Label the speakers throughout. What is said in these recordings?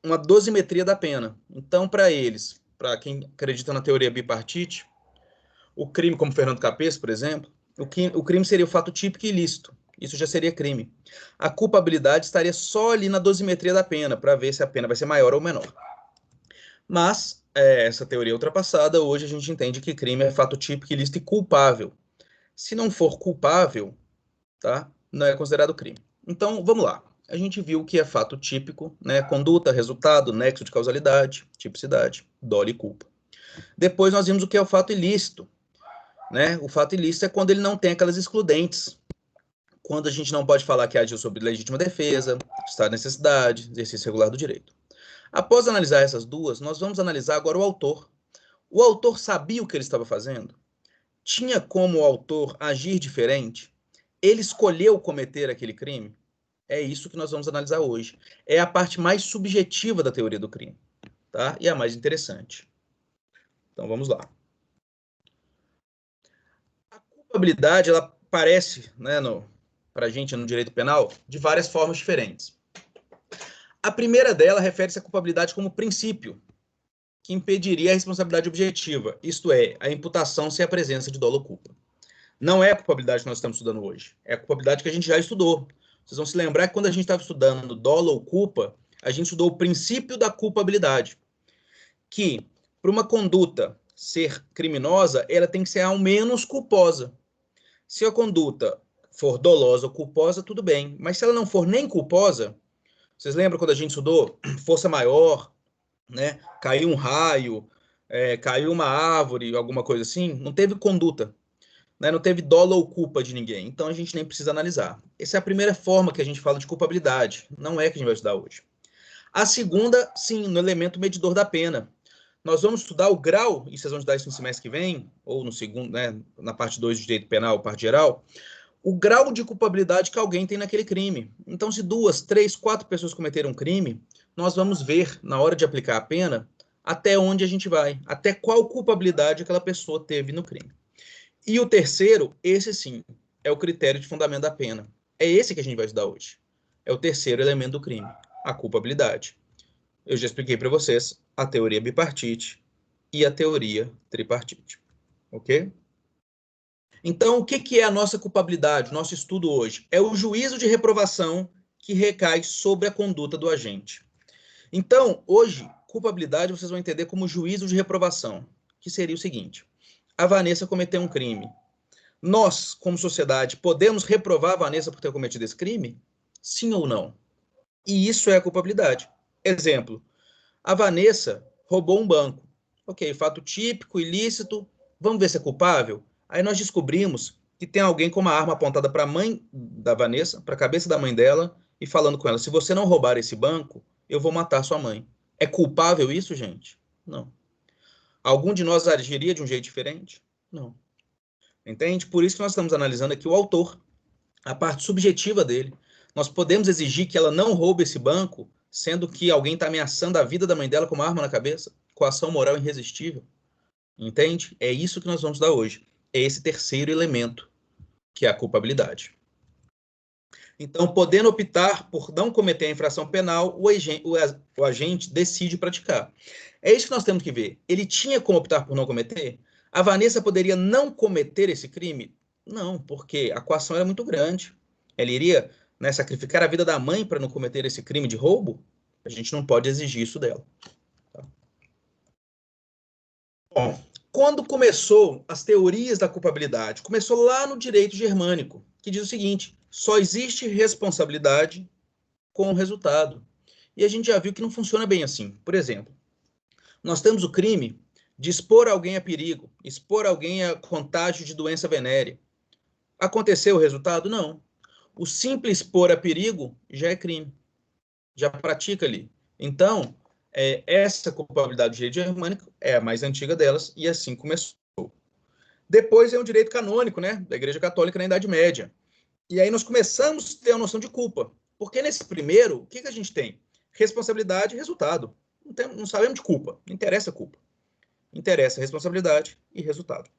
Speaker 1: uma dosimetria da pena. Então, para eles, para quem acredita na teoria bipartite, o crime, como Fernando Capês, por exemplo, o crime seria o fato típico e ilícito. Isso já seria crime. A culpabilidade estaria só ali na dosimetria da pena, para ver se a pena vai ser maior ou menor. Mas, essa teoria é ultrapassada, hoje a gente entende que crime é fato típico, ilícito e culpável. Se não for culpável, tá? Não é considerado crime. Então, vamos lá. A gente viu que é fato típico, né? Conduta, resultado, nexo de causalidade, tipicidade, dolo e culpa. Depois nós vimos o que é o fato ilícito, né? O fato ilícito é quando ele não tem aquelas excludentes. Quando a gente não pode falar que agiu sob legítima defesa, estado de necessidade, exercício regular do direito. Após analisar essas duas, nós vamos analisar agora o autor. O autor sabia o que ele estava fazendo? Tinha como o autor agir diferente? Ele escolheu cometer aquele crime? É isso que nós vamos analisar hoje. É a parte mais subjetiva da teoria do crime, tá? E a mais interessante. Então vamos lá. A culpabilidade, ela aparece, né, para a gente no direito penal de várias formas diferentes. A primeira dela refere-se à culpabilidade como princípio, que impediria a responsabilidade objetiva, isto é, a imputação sem a presença de dolo ou culpa. Não é a culpabilidade que nós estamos estudando hoje, é a culpabilidade que a gente já estudou. Vocês vão se lembrar que quando a gente estava estudando dolo ou culpa, a gente estudou o princípio da culpabilidade, que para uma conduta ser criminosa, ela tem que ser ao menos culposa. Se a conduta for dolosa ou culposa, tudo bem, mas se ela não for nem culposa, vocês lembram quando a gente estudou força maior, né? Caiu um raio, caiu uma árvore, alguma coisa assim, não teve conduta, né? Não teve dolo ou culpa de ninguém. Então a gente nem precisa analisar. Essa é a primeira forma que a gente fala de culpabilidade. Não é que a gente vai estudar hoje. A segunda, sim, no elemento medidor da pena. Nós vamos estudar o grau, e vocês vão estudar isso no semestre que vem, ou no segundo, né, na parte 2 de direito penal, parte geral, o grau de culpabilidade que alguém tem naquele crime. Então, se 2, 3, 4 pessoas cometeram um crime, nós vamos ver, na hora de aplicar a pena, até onde a gente vai, até qual culpabilidade aquela pessoa teve no crime. E o terceiro, esse sim, é o critério de fundamento da pena. É esse que a gente vai estudar hoje. É o terceiro elemento do crime, a culpabilidade. Eu já expliquei para vocês a teoria bipartite e a teoria tripartite. Ok? Então, o que é a nossa culpabilidade, o nosso estudo hoje? É o juízo de reprovação que recai sobre a conduta do agente. Então, hoje, culpabilidade vocês vão entender como juízo de reprovação, que seria o seguinte: a Vanessa cometeu um crime. Nós, como sociedade, podemos reprovar a Vanessa por ter cometido esse crime? Sim ou não? E isso é a culpabilidade. Exemplo: a Vanessa roubou um banco. Ok, fato típico, ilícito. Vamos ver se é culpável? Aí nós descobrimos que tem alguém com uma arma apontada para a mãe da Vanessa, para a cabeça da mãe dela, e falando com ela: se você não roubar esse banco, eu vou matar sua mãe. É culpável isso, gente? Não. Algum de nós agiria de um jeito diferente? Não. Entende? Por isso que nós estamos analisando aqui o autor, a parte subjetiva dele. Nós podemos exigir que ela não roube esse banco, sendo que alguém está ameaçando a vida da mãe dela com uma arma na cabeça? Coação moral irresistível. Entende? É isso que nós vamos dar hoje. É esse terceiro elemento, que é a culpabilidade. Então, podendo optar por não cometer a infração penal, o agente decide praticar. É isso que nós temos que ver. Ele tinha como optar por não cometer? A Vanessa poderia não cometer esse crime? Não, porque a coação era muito grande. Ela iria, né, sacrificar a vida da mãe para não cometer esse crime de roubo? A gente não pode exigir isso dela. Tá? Bom, quando começou as teorias da culpabilidade? Começou lá no direito germânico, que diz o seguinte: só existe responsabilidade com o resultado. E a gente já viu que não funciona bem assim. Por exemplo, nós temos o crime de expor alguém a perigo, expor alguém a contágio de doença venérea. Aconteceu o resultado? Não. O simples expor a perigo já é crime, já pratica ali. Então, essa culpabilidade do direito germânico é a mais antiga delas e assim começou. Depois é o direito canônico, né, da Igreja Católica na Idade Média. E aí nós começamos a ter a noção de culpa. Porque nesse primeiro, o que a gente tem? Responsabilidade e resultado. Não sabemos de culpa. Não interessa a culpa. Interessa responsabilidade e resultado.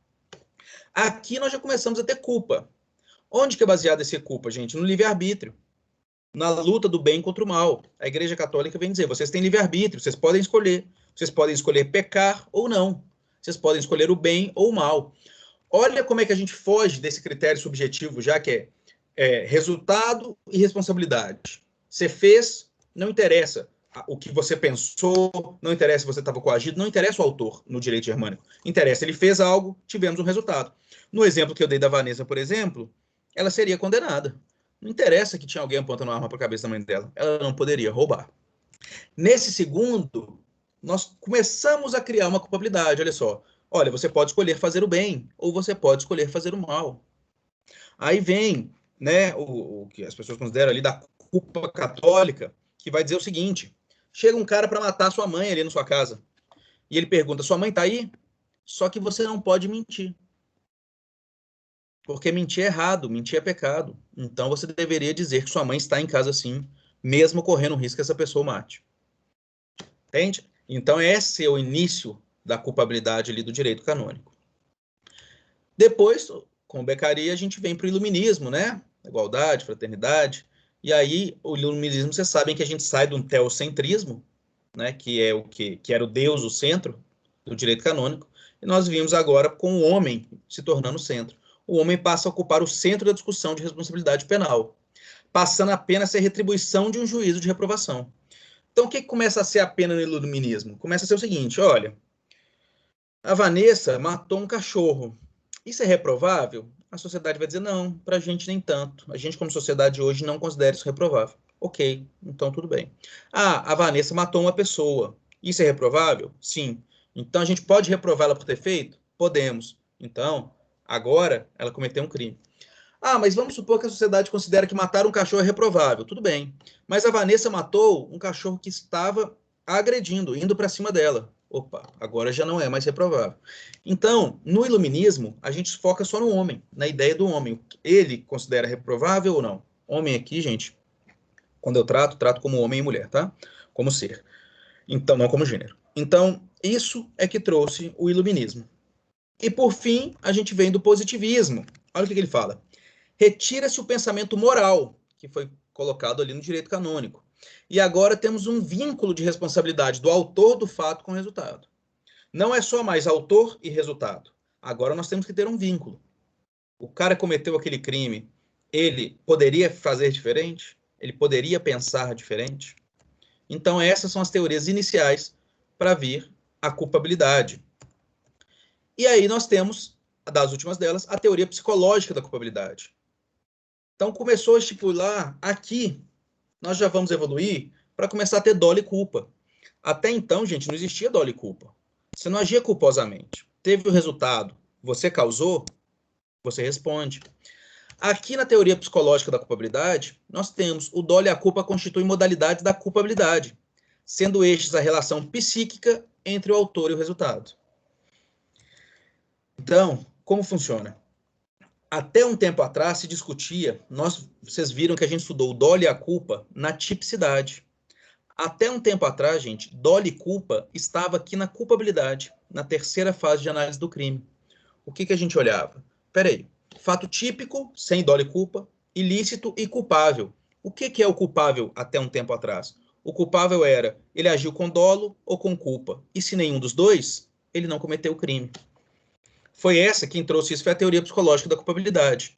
Speaker 1: Aqui nós já começamos a ter culpa. Onde que é baseada essa culpa, gente? No livre-arbítrio. na luta do bem contra o mal. A Igreja Católica vem dizer, vocês têm livre-arbítrio, vocês podem escolher pecar ou não, vocês podem escolher o bem ou o mal. Olha como é que a gente foge desse critério subjetivo, já que é resultado e responsabilidade. Você fez, não interessa o que você pensou, não interessa se você estava coagido, não interessa o autor no direito germânico. Interessa, ele fez algo, tivemos um resultado. No exemplo que eu dei da Vanessa, por exemplo, ela seria condenada. Não interessa que tinha alguém apontando uma arma para a cabeça da mãe dela. Ela não poderia roubar. Nesse segundo, nós começamos a criar uma culpabilidade. Olha só. Olha, você pode escolher fazer o bem ou você pode escolher fazer o mal. Aí vem, né, o que as pessoas consideram ali da culpa católica, que vai dizer o seguinte: chega um cara para matar sua mãe ali na sua casa. E ele pergunta: sua mãe tá aí? Só que você não pode mentir. Porque mentir é errado, mentir é pecado. Então você deveria dizer que sua mãe está em casa sim, mesmo correndo o risco que essa pessoa mate. Entende? Então esse é o início da culpabilidade ali do direito canônico. Depois, com o Beccaria, a gente vem para o iluminismo, né? Igualdade, fraternidade. E aí, o iluminismo, vocês sabem que a gente sai de um teocentrismo, né? Que é o que era o Deus, o centro do direito canônico, e nós vimos agora com o homem se tornando o centro. O homem passa a ocupar o centro da discussão de responsabilidade penal, passando apenas a ser retribuição de um juízo de reprovação. Então, o que começa a ser a pena no iluminismo? Começa a ser o seguinte: olha, a Vanessa matou um cachorro. Isso é reprovável? A sociedade vai dizer não, para a gente nem tanto. A gente, como sociedade hoje, não considera isso reprovável. Ok, então tudo bem. Ah, a Vanessa matou uma pessoa. Isso é reprovável? Sim. Então a gente pode reprová-la por ter feito? Podemos. Então, agora ela cometeu um crime. Ah, mas vamos supor que a sociedade considera que matar um cachorro é reprovável. Tudo bem. Mas a Vanessa matou um cachorro que estava agredindo, indo para cima dela. Opa, agora já não é mais reprovável. Então, no iluminismo, a gente foca só no homem, na ideia do homem. Ele considera reprovável ou não? Homem aqui, gente, quando eu trato como homem e mulher, tá? Como ser. Então, não como gênero. Então, isso é que trouxe o iluminismo. E por fim, a gente vem do positivismo. Olha o que ele fala. Retira-se o pensamento moral, que foi colocado ali no direito canônico. E agora temos um vínculo de responsabilidade do autor do fato com o resultado. Não é só mais autor e resultado. Agora nós temos que ter um vínculo. O cara cometeu aquele crime, ele poderia fazer diferente? Ele poderia pensar diferente? Então essas são as teorias iniciais para vir a culpabilidade. E aí nós temos, das últimas delas, a teoria psicológica da culpabilidade. Então começou a estipular aqui, nós já vamos evoluir para começar a ter dolo e culpa. Até então, gente, não existia dolo e culpa. Você não agia culposamente. Teve o resultado, você causou, você responde. Aqui na teoria psicológica da culpabilidade, nós temos o dolo e a culpa constituem modalidades da culpabilidade, sendo estes a relação psíquica entre o autor e o resultado. Então, como funciona? Até um tempo atrás se discutia, vocês viram que a gente estudou o dolo e a culpa na tipicidade. Até um tempo atrás, gente, dolo e culpa estava aqui na culpabilidade, na terceira fase de análise do crime. O que a gente olhava? Peraí, fato típico, sem dolo e culpa, ilícito e culpável. O que é o culpável até um tempo atrás? O culpável era, ele agiu com dolo ou com culpa. E se nenhum dos dois, ele não cometeu o crime. Foi essa quem trouxe isso, foi a teoria psicológica da culpabilidade.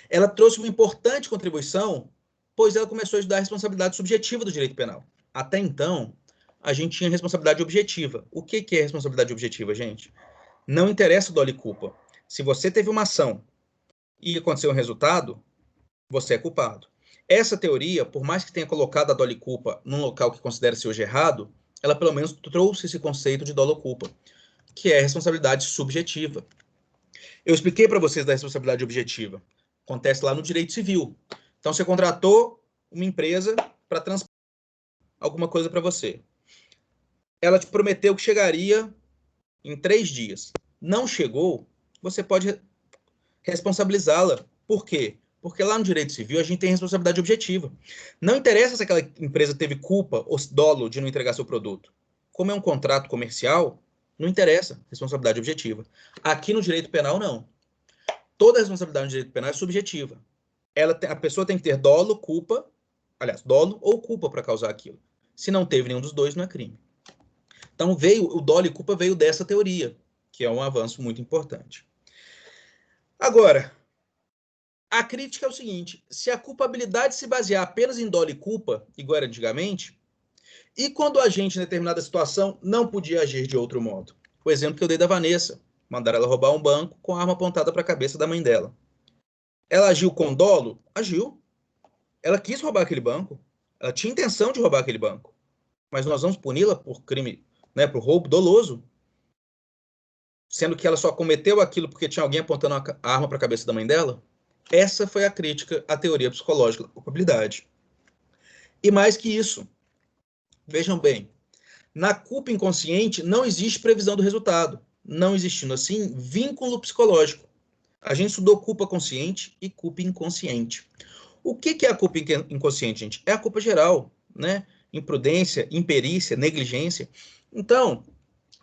Speaker 1: Ela trouxe uma importante contribuição, pois ela começou a estudar a responsabilidade subjetiva do direito penal. Até então, a gente tinha responsabilidade objetiva. O que é responsabilidade objetiva, gente? Não interessa o dolo e culpa. Se você teve uma ação e aconteceu um resultado, você é culpado. Essa teoria, por mais que tenha colocado a dolo e culpa num local que considera-se hoje errado, ela pelo menos trouxe esse conceito de dolo ou culpa, que é responsabilidade subjetiva. Eu expliquei para vocês da responsabilidade objetiva. Acontece lá no direito civil. Então, você contratou uma empresa para transportar alguma coisa para você. Ela te prometeu que chegaria em 3 dias. Não chegou, você pode responsabilizá-la. Por quê? Porque lá no direito civil a gente tem responsabilidade objetiva. Não interessa se aquela empresa teve culpa ou dolo de não entregar seu produto. Como é um contrato comercial, não interessa responsabilidade objetiva. Aqui no direito penal, não. Toda responsabilidade no direito penal é subjetiva. A pessoa tem que ter dolo, culpa, aliás, dolo ou culpa para causar aquilo. Se não teve nenhum dos dois, não é crime. Então, o dolo e culpa veio dessa teoria, que é um avanço muito importante. Agora, a crítica é o seguinte: se a culpabilidade se basear apenas em dolo e culpa, igual era antigamente, e quando a gente, em determinada situação, não podia agir de outro modo? O exemplo que eu dei da Vanessa, mandaram ela roubar um banco com a arma apontada para a cabeça da mãe dela. Ela agiu com dolo? Agiu. Ela quis roubar aquele banco. Ela tinha intenção de roubar aquele banco. Mas nós vamos puni-la por crime, né, por roubo doloso, sendo que ela só cometeu aquilo porque tinha alguém apontando a arma para a cabeça da mãe dela? Essa foi a crítica à teoria psicológica da culpabilidade. E mais que isso, vejam bem, na culpa inconsciente não existe previsão do resultado, não existindo assim vínculo psicológico. A gente estudou culpa consciente e culpa inconsciente. O que é a culpa inconsciente, gente? É a culpa geral, né? Imprudência, imperícia, negligência. Então,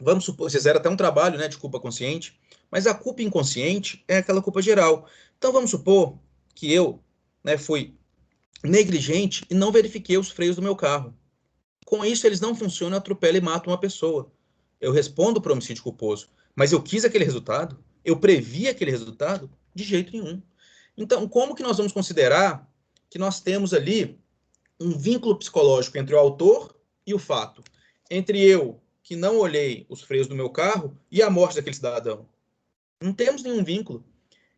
Speaker 1: vamos supor, vocês fizeram até um trabalho, né, de culpa consciente, mas a culpa inconsciente é aquela culpa geral. Então, vamos supor que eu, né, fui negligente e não verifiquei os freios do meu carro. Com isso, eles não funcionam, atropela e mata uma pessoa. Eu respondo por homicídio culposo, mas eu quis aquele resultado? Eu previ aquele resultado? De jeito nenhum. Então, como que nós vamos considerar que nós temos ali um vínculo psicológico entre o autor e o fato? Entre eu, que não olhei os freios do meu carro, e a morte daquele cidadão? Não temos nenhum vínculo.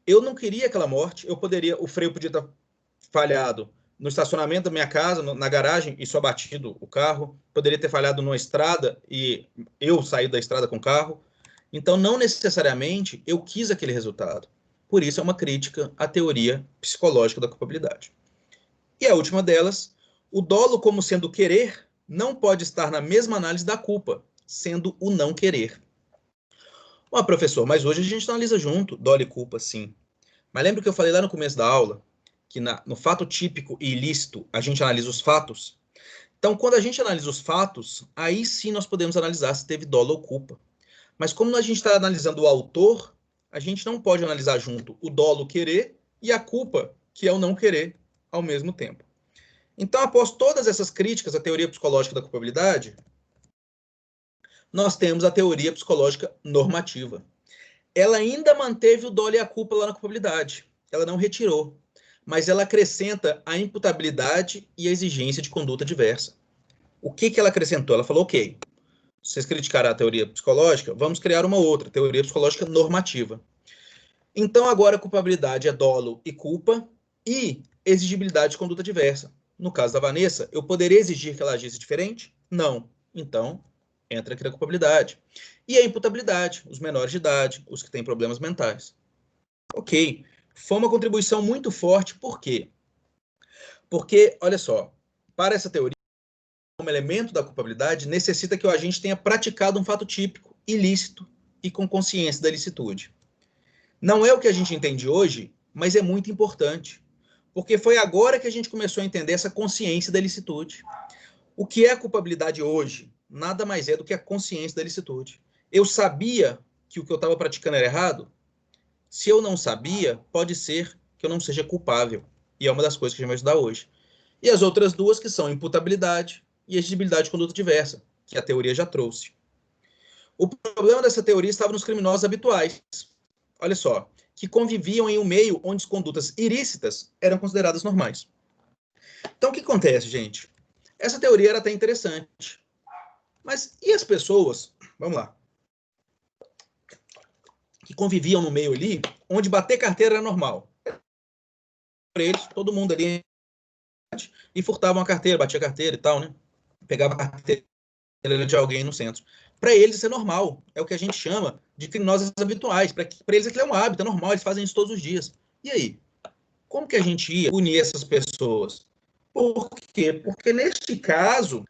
Speaker 1: Eu não queria aquela morte, o freio podia estar falhado no estacionamento da minha casa, na garagem, e só batido o carro. Poderia ter falhado numa estrada e eu saí da estrada com o carro. Então, não necessariamente eu quis aquele resultado. Por isso, é uma crítica à teoria psicológica da culpabilidade. E a última delas, o dolo como sendo querer não pode estar na mesma análise da culpa, sendo o não querer. Ó, professor, mas hoje a gente analisa junto dolo e culpa, sim. Mas lembra que eu falei lá no começo da aula que no fato típico e ilícito a gente analisa os fatos? Então, quando a gente analisa os fatos, aí sim nós podemos analisar se teve dolo ou culpa. Mas como a gente está analisando o autor, a gente não pode analisar junto o dolo querer e a culpa, que é o não querer, ao mesmo tempo. Então, após todas essas críticas à teoria psicológica da culpabilidade, nós temos a teoria psicológica normativa. Ela ainda manteve o dolo e a culpa lá na culpabilidade. Ela não retirou. Mas ela acrescenta a imputabilidade e a exigência de conduta diversa. O que ela acrescentou? Ela falou, ok, vocês criticaram a teoria psicológica, vamos criar uma outra, teoria psicológica normativa. Então, agora a culpabilidade é dolo e culpa e exigibilidade de conduta diversa. No caso da Vanessa, eu poderia exigir que ela agisse diferente? Não. Então, entra aqui na culpabilidade. E a imputabilidade, os menores de idade, os que têm problemas mentais. Ok, foi uma contribuição muito forte, por quê? Porque, olha só, para essa teoria, como elemento da culpabilidade, necessita que o agente tenha praticado um fato típico, ilícito e com consciência da licitude. Não é o que a gente entende hoje, mas é muito importante, porque foi agora que a gente começou a entender essa consciência da licitude. O que é a culpabilidade hoje? Nada mais é do que a consciência da licitude. Eu sabia que o que eu estava praticando era errado? Se eu não sabia, pode ser que eu não seja culpável. E é uma das coisas que a gente vai estudar hoje. E as outras duas, que são imputabilidade e exigibilidade de conduta diversa, que a teoria já trouxe. O problema dessa teoria estava nos criminosos habituais. Olha só, que conviviam em um meio onde as condutas ilícitas eram consideradas normais. Então, o que acontece, gente? Essa teoria era até interessante. Mas e as pessoas, vamos lá, que conviviam no meio ali, onde bater carteira era normal? Para eles, todo mundo ali e furtavam a carteira, batia a carteira e tal, né? Pegava a carteira de alguém no centro. Para eles isso é normal, é o que a gente chama de criminosos habituais. Para eles aquilo é um hábito, é normal, eles fazem isso todos os dias. E aí? Como que a gente ia punir essas pessoas? Por quê? Porque neste caso,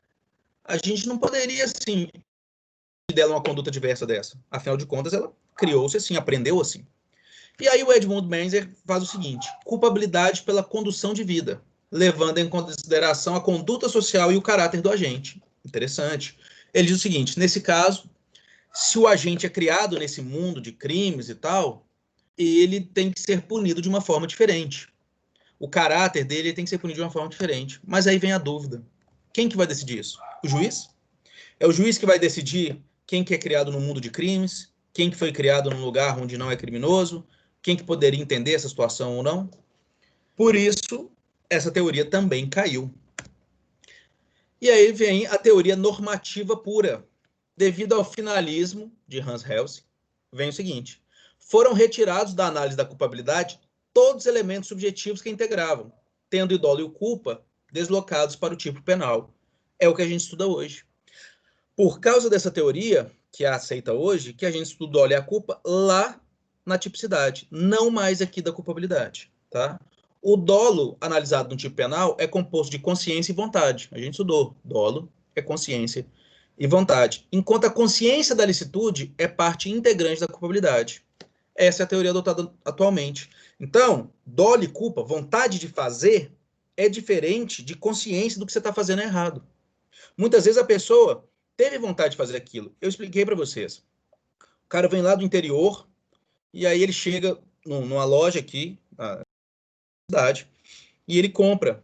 Speaker 1: a gente não poderia, assim, dela uma conduta diversa dessa. Afinal de contas, ela criou-se assim, aprendeu assim. E aí o Edmund Menzer faz o seguinte: culpabilidade pela condução de vida, levando em consideração a conduta social e o caráter do agente. Interessante. Ele diz o seguinte: nesse caso, se o agente é criado nesse mundo de crimes e tal, ele tem que ser punido de uma forma diferente. o caráter dele tem que ser punido de uma forma diferente. Mas aí vem a dúvida. Quem que vai decidir isso? O juiz? É o juiz que vai decidir quem que é criado no mundo de crimes, quem que foi criado num lugar onde não é criminoso, quem que poderia entender essa situação ou não. Por isso, essa teoria também caiu. E aí vem a teoria normativa pura. Devido ao finalismo de Hans Helsing, vem o seguinte: foram retirados da análise da culpabilidade todos os elementos subjetivos que a integravam, tendo o dolo e o culpa deslocados para o tipo penal. É o que a gente estuda hoje. Por causa dessa teoria, que é aceita hoje, que a gente estuda o dolo e a culpa lá na tipicidade, não mais aqui da culpabilidade, tá? O dolo, analisado no tipo penal, é composto de consciência e vontade. A gente estudou. Dolo é consciência e vontade. Enquanto a consciência da licitude é parte integrante da culpabilidade. Essa é a teoria adotada atualmente. Então, dolo e culpa, vontade de fazer, é diferente de consciência do que você está fazendo errado. Muitas vezes a pessoa teve vontade de fazer aquilo. Eu expliquei para vocês. O cara vem lá do interior e aí ele chega numa loja aqui na cidade e ele compra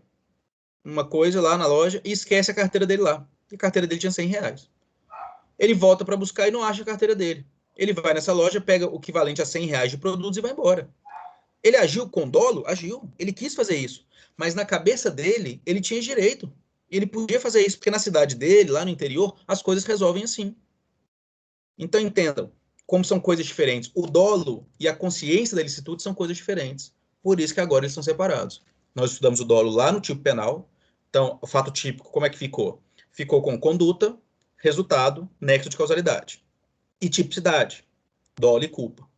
Speaker 1: uma coisa lá na loja e esquece a carteira dele lá. E a carteira dele tinha 100 reais. Ele volta para buscar e não acha a carteira dele. Ele vai nessa loja, pega o equivalente a 100 reais de produtos e vai embora. Ele agiu com dolo? Agiu. Ele quis fazer isso. Mas na cabeça dele, ele tinha direito. Ele podia fazer isso, porque na cidade dele, lá no interior, as coisas resolvem assim. Então entendam como são coisas diferentes. O dolo e a consciência da ilicitude são coisas diferentes. Por isso que agora eles são separados. Nós estudamos o dolo lá no tipo penal. Então, o fato típico, como é que ficou? Ficou com conduta, resultado, nexo de causalidade. E tipicidade, dolo e culpa.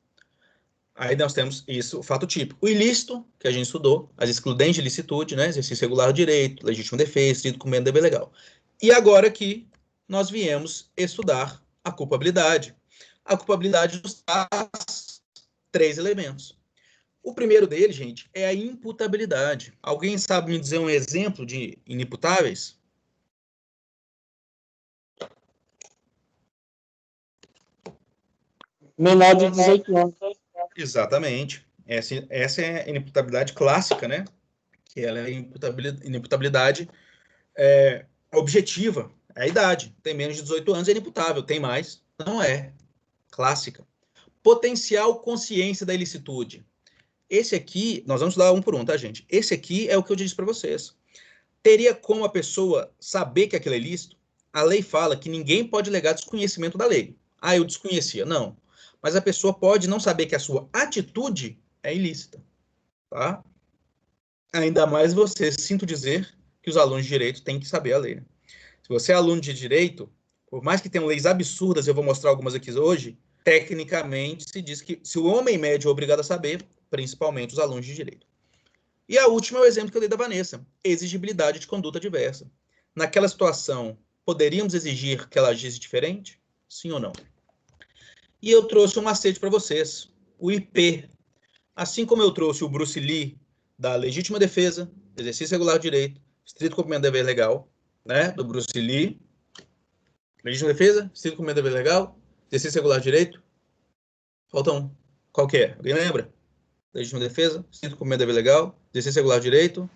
Speaker 1: Aí nós temos isso, o fato típico. O ilícito, que a gente estudou, as excludentes de licitude, né? Exercício regular do direito, legítima defesa, estrito cumprimento do dever legal. E agora aqui, nós viemos estudar a culpabilidade. A culpabilidade nos traz 3 elementos. O primeiro deles, gente, é a imputabilidade. Alguém sabe me dizer um exemplo de inimputáveis?
Speaker 2: Menor de 18 anos.
Speaker 1: Exatamente. Essa é a inimputabilidade clássica, né? Que ela é inimputabilidade objetiva. É a idade. Tem menos de 18 anos, é inimputável. Tem mais, não é. Clássica. Potencial consciência da ilicitude. Esse aqui, nós vamos estudar um por um, tá, gente? Esse aqui é o que eu disse para vocês. Teria como a pessoa saber que aquilo é ilícito? A lei fala que ninguém pode alegar desconhecimento da lei. Ah, eu desconhecia. Não. Mas a pessoa pode não saber que a sua atitude é ilícita, tá? Ainda mais você, sinto dizer que os alunos de direito têm que saber a lei. Né? Se você é aluno de direito, por mais que tenham leis absurdas, eu vou mostrar algumas aqui hoje, tecnicamente se diz que se o homem médio é obrigado a saber, principalmente os alunos de direito. E a última é o exemplo que eu dei da Vanessa, exigibilidade de conduta diversa. Naquela situação, poderíamos exigir que ela agisse diferente? Sim ou não? E eu trouxe um macete para vocês, o IP. Assim como eu trouxe o Bruce Lee da legítima defesa, exercício regular do direito, estrito cumprimento do dever legal, né, do Bruce Lee, legítima defesa, estrito cumprimento do dever legal, exercício regular do direito, falta um. Qual que é? Alguém lembra? Legítima defesa, estrito cumprimento do dever legal, exercício regular do direito,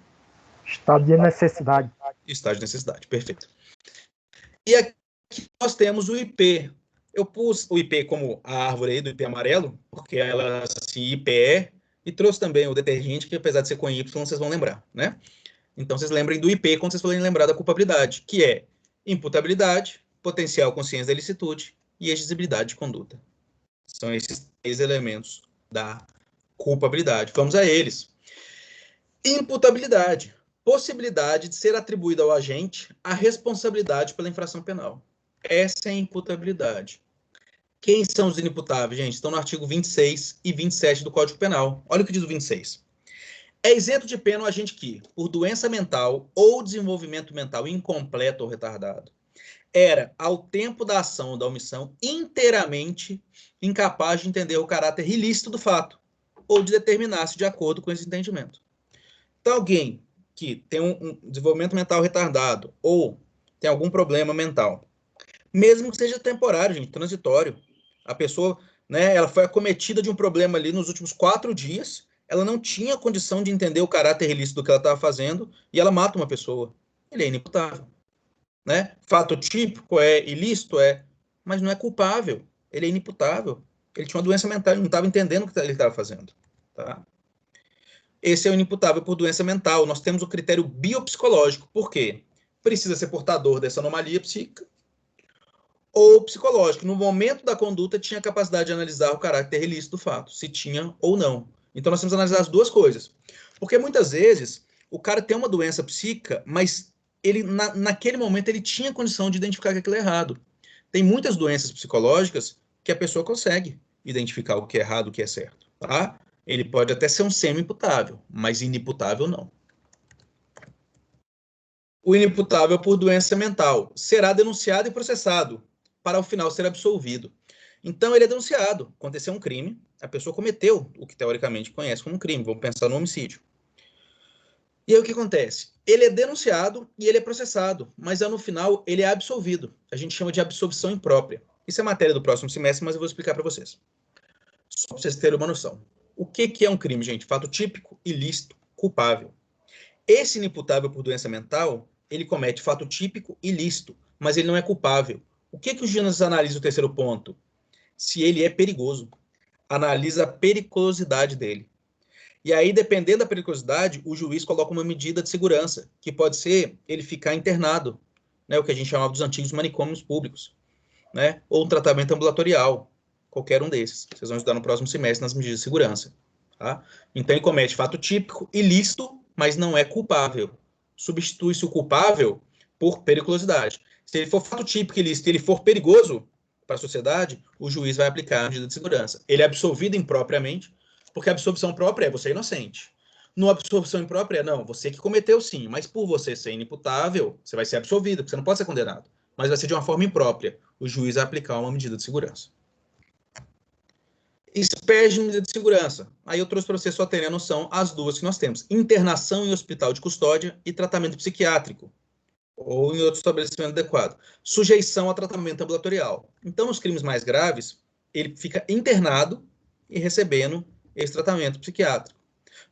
Speaker 2: Estado de necessidade.
Speaker 1: estágio de necessidade, perfeito. E aqui nós temos o IP. Eu pus o IP como a árvore aí do IP amarelo, porque ela se IPE, e trouxe também o detergente, que apesar de ser com Y, vocês vão lembrar, né? Então, vocês lembrem do IP quando vocês forem lembrar da culpabilidade, que é imputabilidade, potencial consciência da ilicitude e exigibilidade de conduta. São esses 3 elementos da culpabilidade. Vamos a eles. Imputabilidade. Possibilidade de ser atribuída ao agente a responsabilidade pela infração penal. Essa é a imputabilidade. Quem são os inimputáveis, gente? Estão no artigo 26 e 27 do Código Penal. Olha o que diz o 26. É isento de pena o agente que, por doença mental ou desenvolvimento mental incompleto ou retardado, era, ao tempo da ação ou da omissão, inteiramente incapaz de entender o caráter ilícito do fato ou de determinar-se de acordo com esse entendimento. Então, alguém que tem um desenvolvimento mental retardado ou tem algum problema mental, mesmo que seja temporário, gente, transitório, a pessoa, né, ela foi acometida de um problema ali nos últimos 4 dias, ela não tinha condição de entender o caráter ilícito do que ela estava fazendo e ela mata uma pessoa. Ele é inimputável. Né? Fato típico é ilícito, mas não é culpável. Ele é inimputável. Ele tinha uma doença mental, ele não estava entendendo o que ele estava fazendo. Tá? Esse é o inimputável por doença mental. Nós temos o critério biopsicológico. Por quê? Precisa ser portador dessa anomalia psíquica ou psicológico. No momento da conduta, tinha capacidade de analisar o caráter ilícito do fato, se tinha ou não. Então, nós temos que analisar as duas coisas. Porque, muitas vezes, o cara tem uma doença psíquica, mas ele, naquele momento, ele tinha condição de identificar que aquilo é errado. Tem muitas doenças psicológicas que a pessoa consegue identificar o que é errado e o que é certo. Tá? Ele pode até ser um semi-imputável, mas inimputável não. O inimputável por doença mental será denunciado e processado para, ao final, ser absolvido. Então, ele é denunciado. Aconteceu um crime, a pessoa cometeu o que teoricamente conhece como crime. Vamos pensar no homicídio. E aí o que acontece? Ele é denunciado e ele é processado, mas no final ele é absolvido. A gente chama de absolvição imprópria. Isso é matéria do próximo semestre, mas eu vou explicar para vocês. Só para vocês terem uma noção. O que é um crime, gente? Fato típico, ilícito, culpável. Esse inimputável por doença mental, ele comete fato típico ilícito, mas ele não é culpável. O que os juízes analisam o terceiro ponto? Se ele é perigoso. Analisa a periculosidade dele. E aí, dependendo da periculosidade, o juiz coloca uma medida de segurança, que pode ser ele ficar internado, né, o que a gente chamava dos antigos manicômios públicos, né, ou um tratamento ambulatorial, qualquer um desses. Vocês vão estudar no próximo semestre nas medidas de segurança. Tá? Então, ele comete fato típico, ilícito, mas não é culpável. Substitui-se o culpável por periculosidade. Se ele for fato típico, ilícito, e ele for perigoso para a sociedade, o juiz vai aplicar a medida de segurança. Ele é absolvido impropriamente, porque a absolvição própria é você é inocente. No absolvição imprópria, não, você que cometeu sim, mas por você ser inimputável, você vai ser absolvido, porque você não pode ser condenado. Mas vai ser de uma forma imprópria. O juiz vai aplicar uma medida de segurança. Espécie de medida de segurança. Aí eu trouxe para vocês só terem a noção as duas que nós temos. Internação em hospital de custódia e tratamento psiquiátrico, ou em outro estabelecimento adequado. Sujeição a tratamento ambulatorial. Então, nos crimes mais graves, ele fica internado e recebendo esse tratamento psiquiátrico.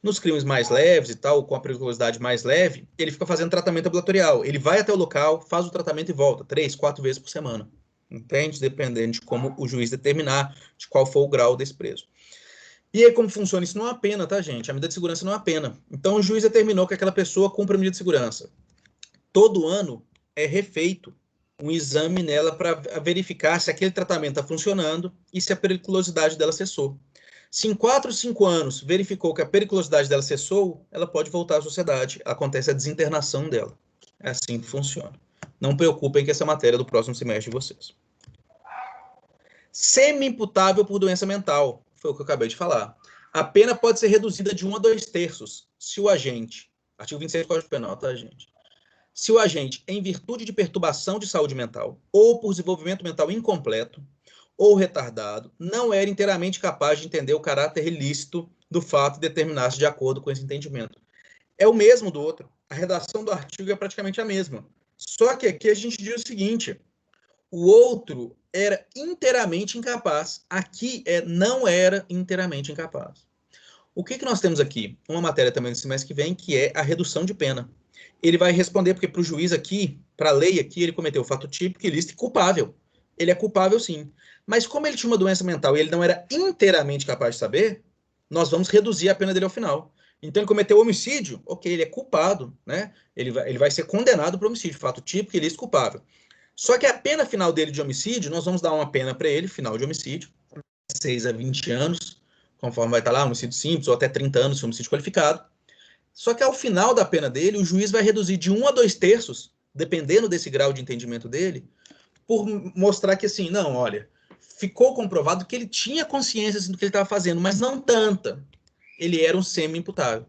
Speaker 1: Nos crimes mais leves e tal, com a periculosidade mais leve, ele fica fazendo tratamento ambulatorial. Ele vai até o local, faz o tratamento e volta 3, 4 vezes por semana. Entende? Dependendo de como o juiz determinar, de qual for o grau desse preso. E aí, como funciona? Isso não é uma pena, tá, gente? A medida de segurança não é uma pena. Então, o juiz determinou que aquela pessoa cumpra a medida de segurança. Todo ano é refeito um exame nela para verificar se aquele tratamento está funcionando e se a periculosidade dela cessou. Se em 4 ou 5 anos verificou que a periculosidade dela cessou, ela pode voltar à sociedade. Acontece a desinternação dela. É assim que funciona. Não preocupem que essa é a matéria do próximo semestre de vocês. Semi-imputável por doença mental. Foi o que eu acabei de falar. A pena pode ser reduzida de 1 a 2 terços se o agente... Artigo 26 do Código Penal, tá, gente? Se o agente, em virtude de perturbação de saúde mental ou por desenvolvimento mental incompleto ou retardado, não era inteiramente capaz de entender o caráter ilícito do fato e determinar-se de acordo com esse entendimento. É o mesmo do outro. A redação do artigo é praticamente a mesma. Só que aqui a gente diz o seguinte: o outro era inteiramente incapaz. Aqui não era inteiramente incapaz. O que nós temos aqui? Uma matéria também no semestre que vem, que é a redução de pena. Ele vai responder, porque para o juiz aqui, para a lei aqui, ele cometeu o fato típico, ilícito e culpável. Ele é culpável, sim. Mas como ele tinha uma doença mental e ele não era inteiramente capaz de saber, nós vamos reduzir a pena dele ao final. Então ele cometeu homicídio, ok, ele é culpado, né? Ele vai ser condenado por homicídio, fato típico, ilícito e culpável. Só que a pena final dele de homicídio, nós vamos dar uma pena para ele, final de homicídio, 6 a 20 anos, conforme vai estar lá, homicídio simples, ou até 30 anos, se homicídio qualificado. Só que ao final da pena dele, o juiz vai reduzir de 1 a 2 terços, dependendo desse grau de entendimento dele, por mostrar que assim, não, olha, ficou comprovado que ele tinha consciência assim, do que ele estava fazendo, mas não tanta. Ele era um semi-imputável.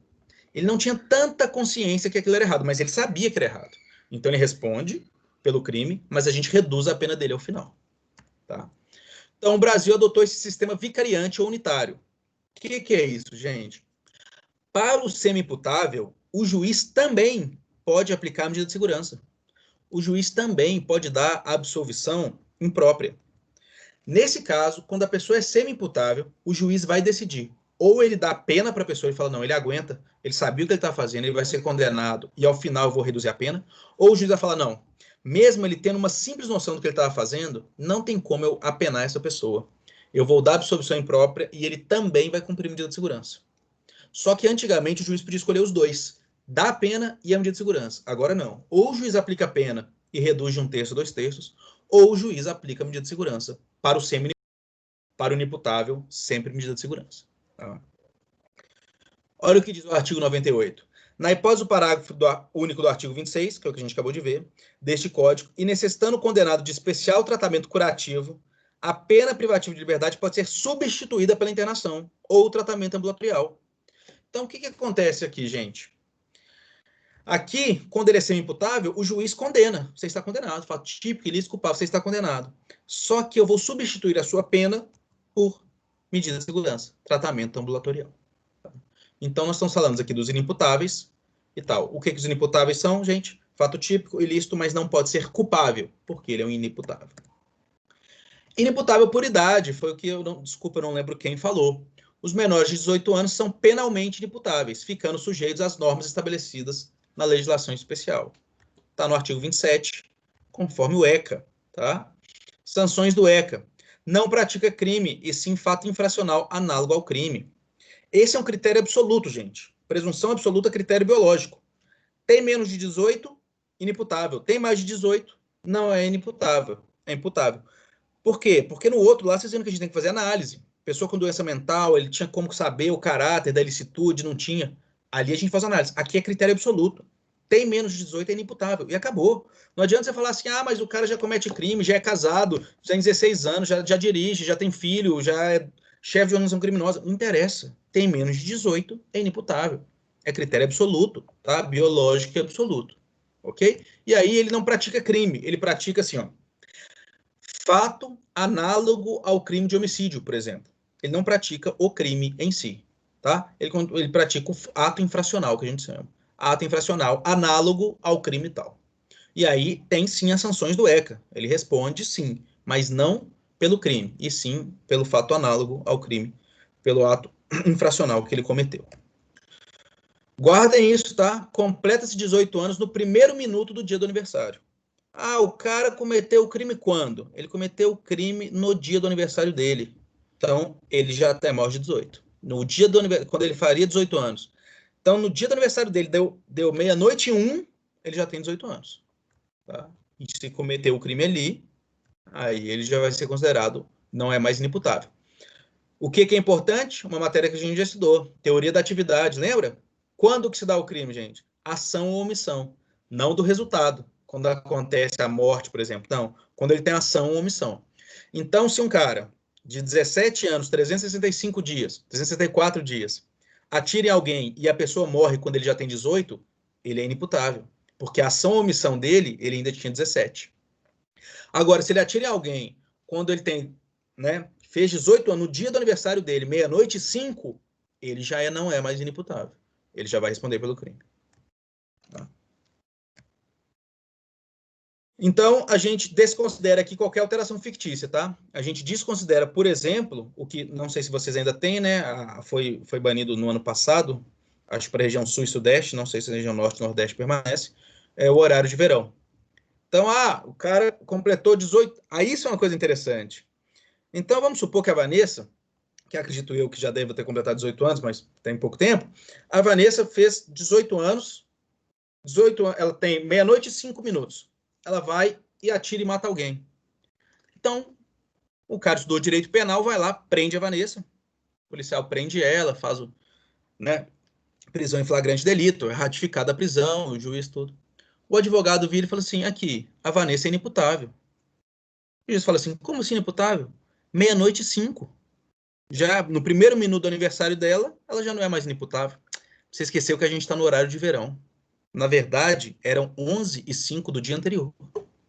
Speaker 1: Ele não tinha tanta consciência que aquilo era errado, mas ele sabia que era errado. Então ele responde pelo crime, mas a gente reduz a pena dele ao final. Tá? Então o Brasil adotou esse sistema vicariante ou unitário. O que é isso, gente? Para o semi-imputável, o juiz também pode aplicar a medida de segurança. O juiz também pode dar absolvição imprópria. Nesse caso, quando a pessoa é semi-imputável, o juiz vai decidir. Ou ele dá pena para a pessoa e fala, não, ele aguenta, ele sabia o que ele está fazendo, ele vai ser condenado e ao final eu vou reduzir a pena. Ou o juiz vai falar, não, mesmo ele tendo uma simples noção do que ele estava fazendo, não tem como eu apenar essa pessoa. Eu vou dar absolvição imprópria e ele também vai cumprir medida de segurança. Só que antigamente o juiz podia escolher os dois, dar a pena e a medida de segurança. Agora não. Ou o juiz aplica a pena e reduz de 1/3 a 2/3, ou o juiz aplica a medida de segurança para o para o inimputável, sempre medida de segurança. Tá? Olha o que diz o artigo 98. Na hipótese do parágrafo único do artigo 26, que é o que a gente acabou de ver, deste Código, e necessitando o condenado de especial tratamento curativo, a pena privativa de liberdade pode ser substituída pela internação ou tratamento ambulatorial. Então, o que acontece aqui, gente? Aqui, quando ele é semi-imputável, o juiz condena. Você está condenado. Fato típico, ilícito, culpável, você está condenado. Só que eu vou substituir a sua pena por medida de segurança, tratamento ambulatorial. Então, nós estamos falando aqui dos inimputáveis e tal. O que os inimputáveis são, gente? Fato típico, ilícito, mas não pode ser culpável, porque ele é um inimputável. Inimputável por idade, foi o que desculpa, eu não lembro quem falou. Os menores de 18 anos são penalmente inimputáveis, ficando sujeitos às normas estabelecidas na legislação especial. Está no artigo 27, conforme o ECA. Tá? Sanções do ECA. Não pratica crime, e sim fato infracional análogo ao crime. Esse é um critério absoluto, gente. Presunção absoluta, critério biológico. Tem menos de 18, inimputável. Tem mais de 18, não é inimputável. É imputável. Por quê? Porque no outro lá, vocês viram que a gente tem que fazer análise. Pessoa com doença mental, ele tinha como saber o caráter da ilicitude, não tinha. Ali a gente faz análise. Aqui é critério absoluto. Tem menos de 18, é inimputável. E acabou. Não adianta você falar assim, mas o cara já comete crime, já é casado, já tem 16 anos, já dirige, já tem filho, já é chefe de organização criminosa. Não interessa. Tem menos de 18, é inimputável. É critério absoluto, tá? Biológico e absoluto. Ok? E aí ele não pratica crime. Ele pratica assim, ó. Fato análogo ao crime de homicídio, por exemplo. Ele não pratica o crime em si, tá? Ele pratica o ato infracional, que a gente chama. Ato infracional análogo ao crime tal. E aí tem sim as sanções do ECA. Ele responde sim, mas não pelo crime, e sim pelo fato análogo ao crime, pelo ato infracional que ele cometeu. Guardem isso, tá? Completa-se 18 anos no primeiro minuto do dia do aniversário. O cara cometeu o crime quando? Ele cometeu o crime no dia do aniversário dele. Então, ele já até maior de 18. No dia do aniversário, quando ele faria 18 anos. Então, no dia do aniversário dele, deu meia-noite e 1, ele já tem 18 anos. Tá? E se cometeu o crime ali, aí ele já vai ser considerado, não é mais inimputável. O que é importante? Uma matéria que a gente já estudou. Teoria da atividade, lembra? Quando que se dá o crime, gente? Ação ou omissão. Não do resultado. Quando acontece a morte, por exemplo. Não. Quando ele tem ação ou omissão. Então, se um cara de 17 anos, 365 dias, 364 dias, atira em alguém e a pessoa morre quando ele já tem 18, ele é inimputável. Porque a ação ou omissão dele, ele ainda tinha 17. Agora, se ele atira em alguém quando ele tem, né, fez 18 anos, no dia do aniversário dele, meia-noite e 5, ele já não é mais inimputável. Ele já vai responder pelo crime. Tá? Então, a gente desconsidera aqui qualquer alteração fictícia, tá? A gente desconsidera, por exemplo, o que, não sei se vocês ainda têm, né? Foi banido no ano passado, acho que para a região sul e sudeste, não sei se a região norte e nordeste permanece, é o horário de verão. Então, o cara completou 18. Aí isso é uma coisa interessante. Então, vamos supor que a Vanessa, que acredito eu que já deve ter completado 18 anos, mas tem pouco tempo, a Vanessa fez 18 anos, ela tem meia-noite e 5 minutos. Ela vai e atira e mata alguém. Então, o cara estudou direito penal, vai lá, prende a Vanessa, o policial prende ela, faz prisão em flagrante delito, é ratificada a prisão, o juiz tudo. O advogado vira e fala assim, aqui, a Vanessa é inimputável. O juiz fala assim, como assim inimputável? Meia-noite e 5. Já no primeiro minuto do aniversário dela, ela já não é mais inimputável. Você esqueceu que a gente está no horário de verão. Na verdade, eram 11h05 do dia anterior.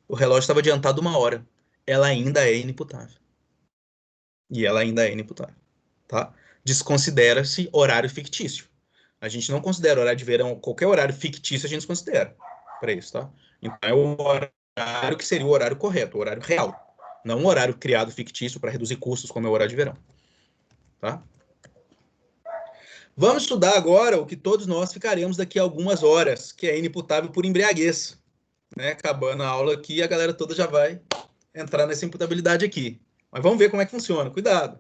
Speaker 1: O relógio estava adiantado 1 hora. Ela ainda é inimputável. E ela ainda é inimputável. Tá? Desconsidera-se horário fictício. A gente não considera horário de verão, qualquer horário fictício a gente considera para isso, tá? Então é o horário que seria o horário correto, o horário real. Não um horário criado fictício para reduzir custos, como é o horário de verão. Tá? Vamos estudar agora o que todos nós ficaremos daqui a algumas horas, que é inimputável por embriaguez. Né? Acabando a aula aqui, a galera toda já vai entrar nessa imputabilidade aqui. Mas vamos ver como é que funciona. Cuidado.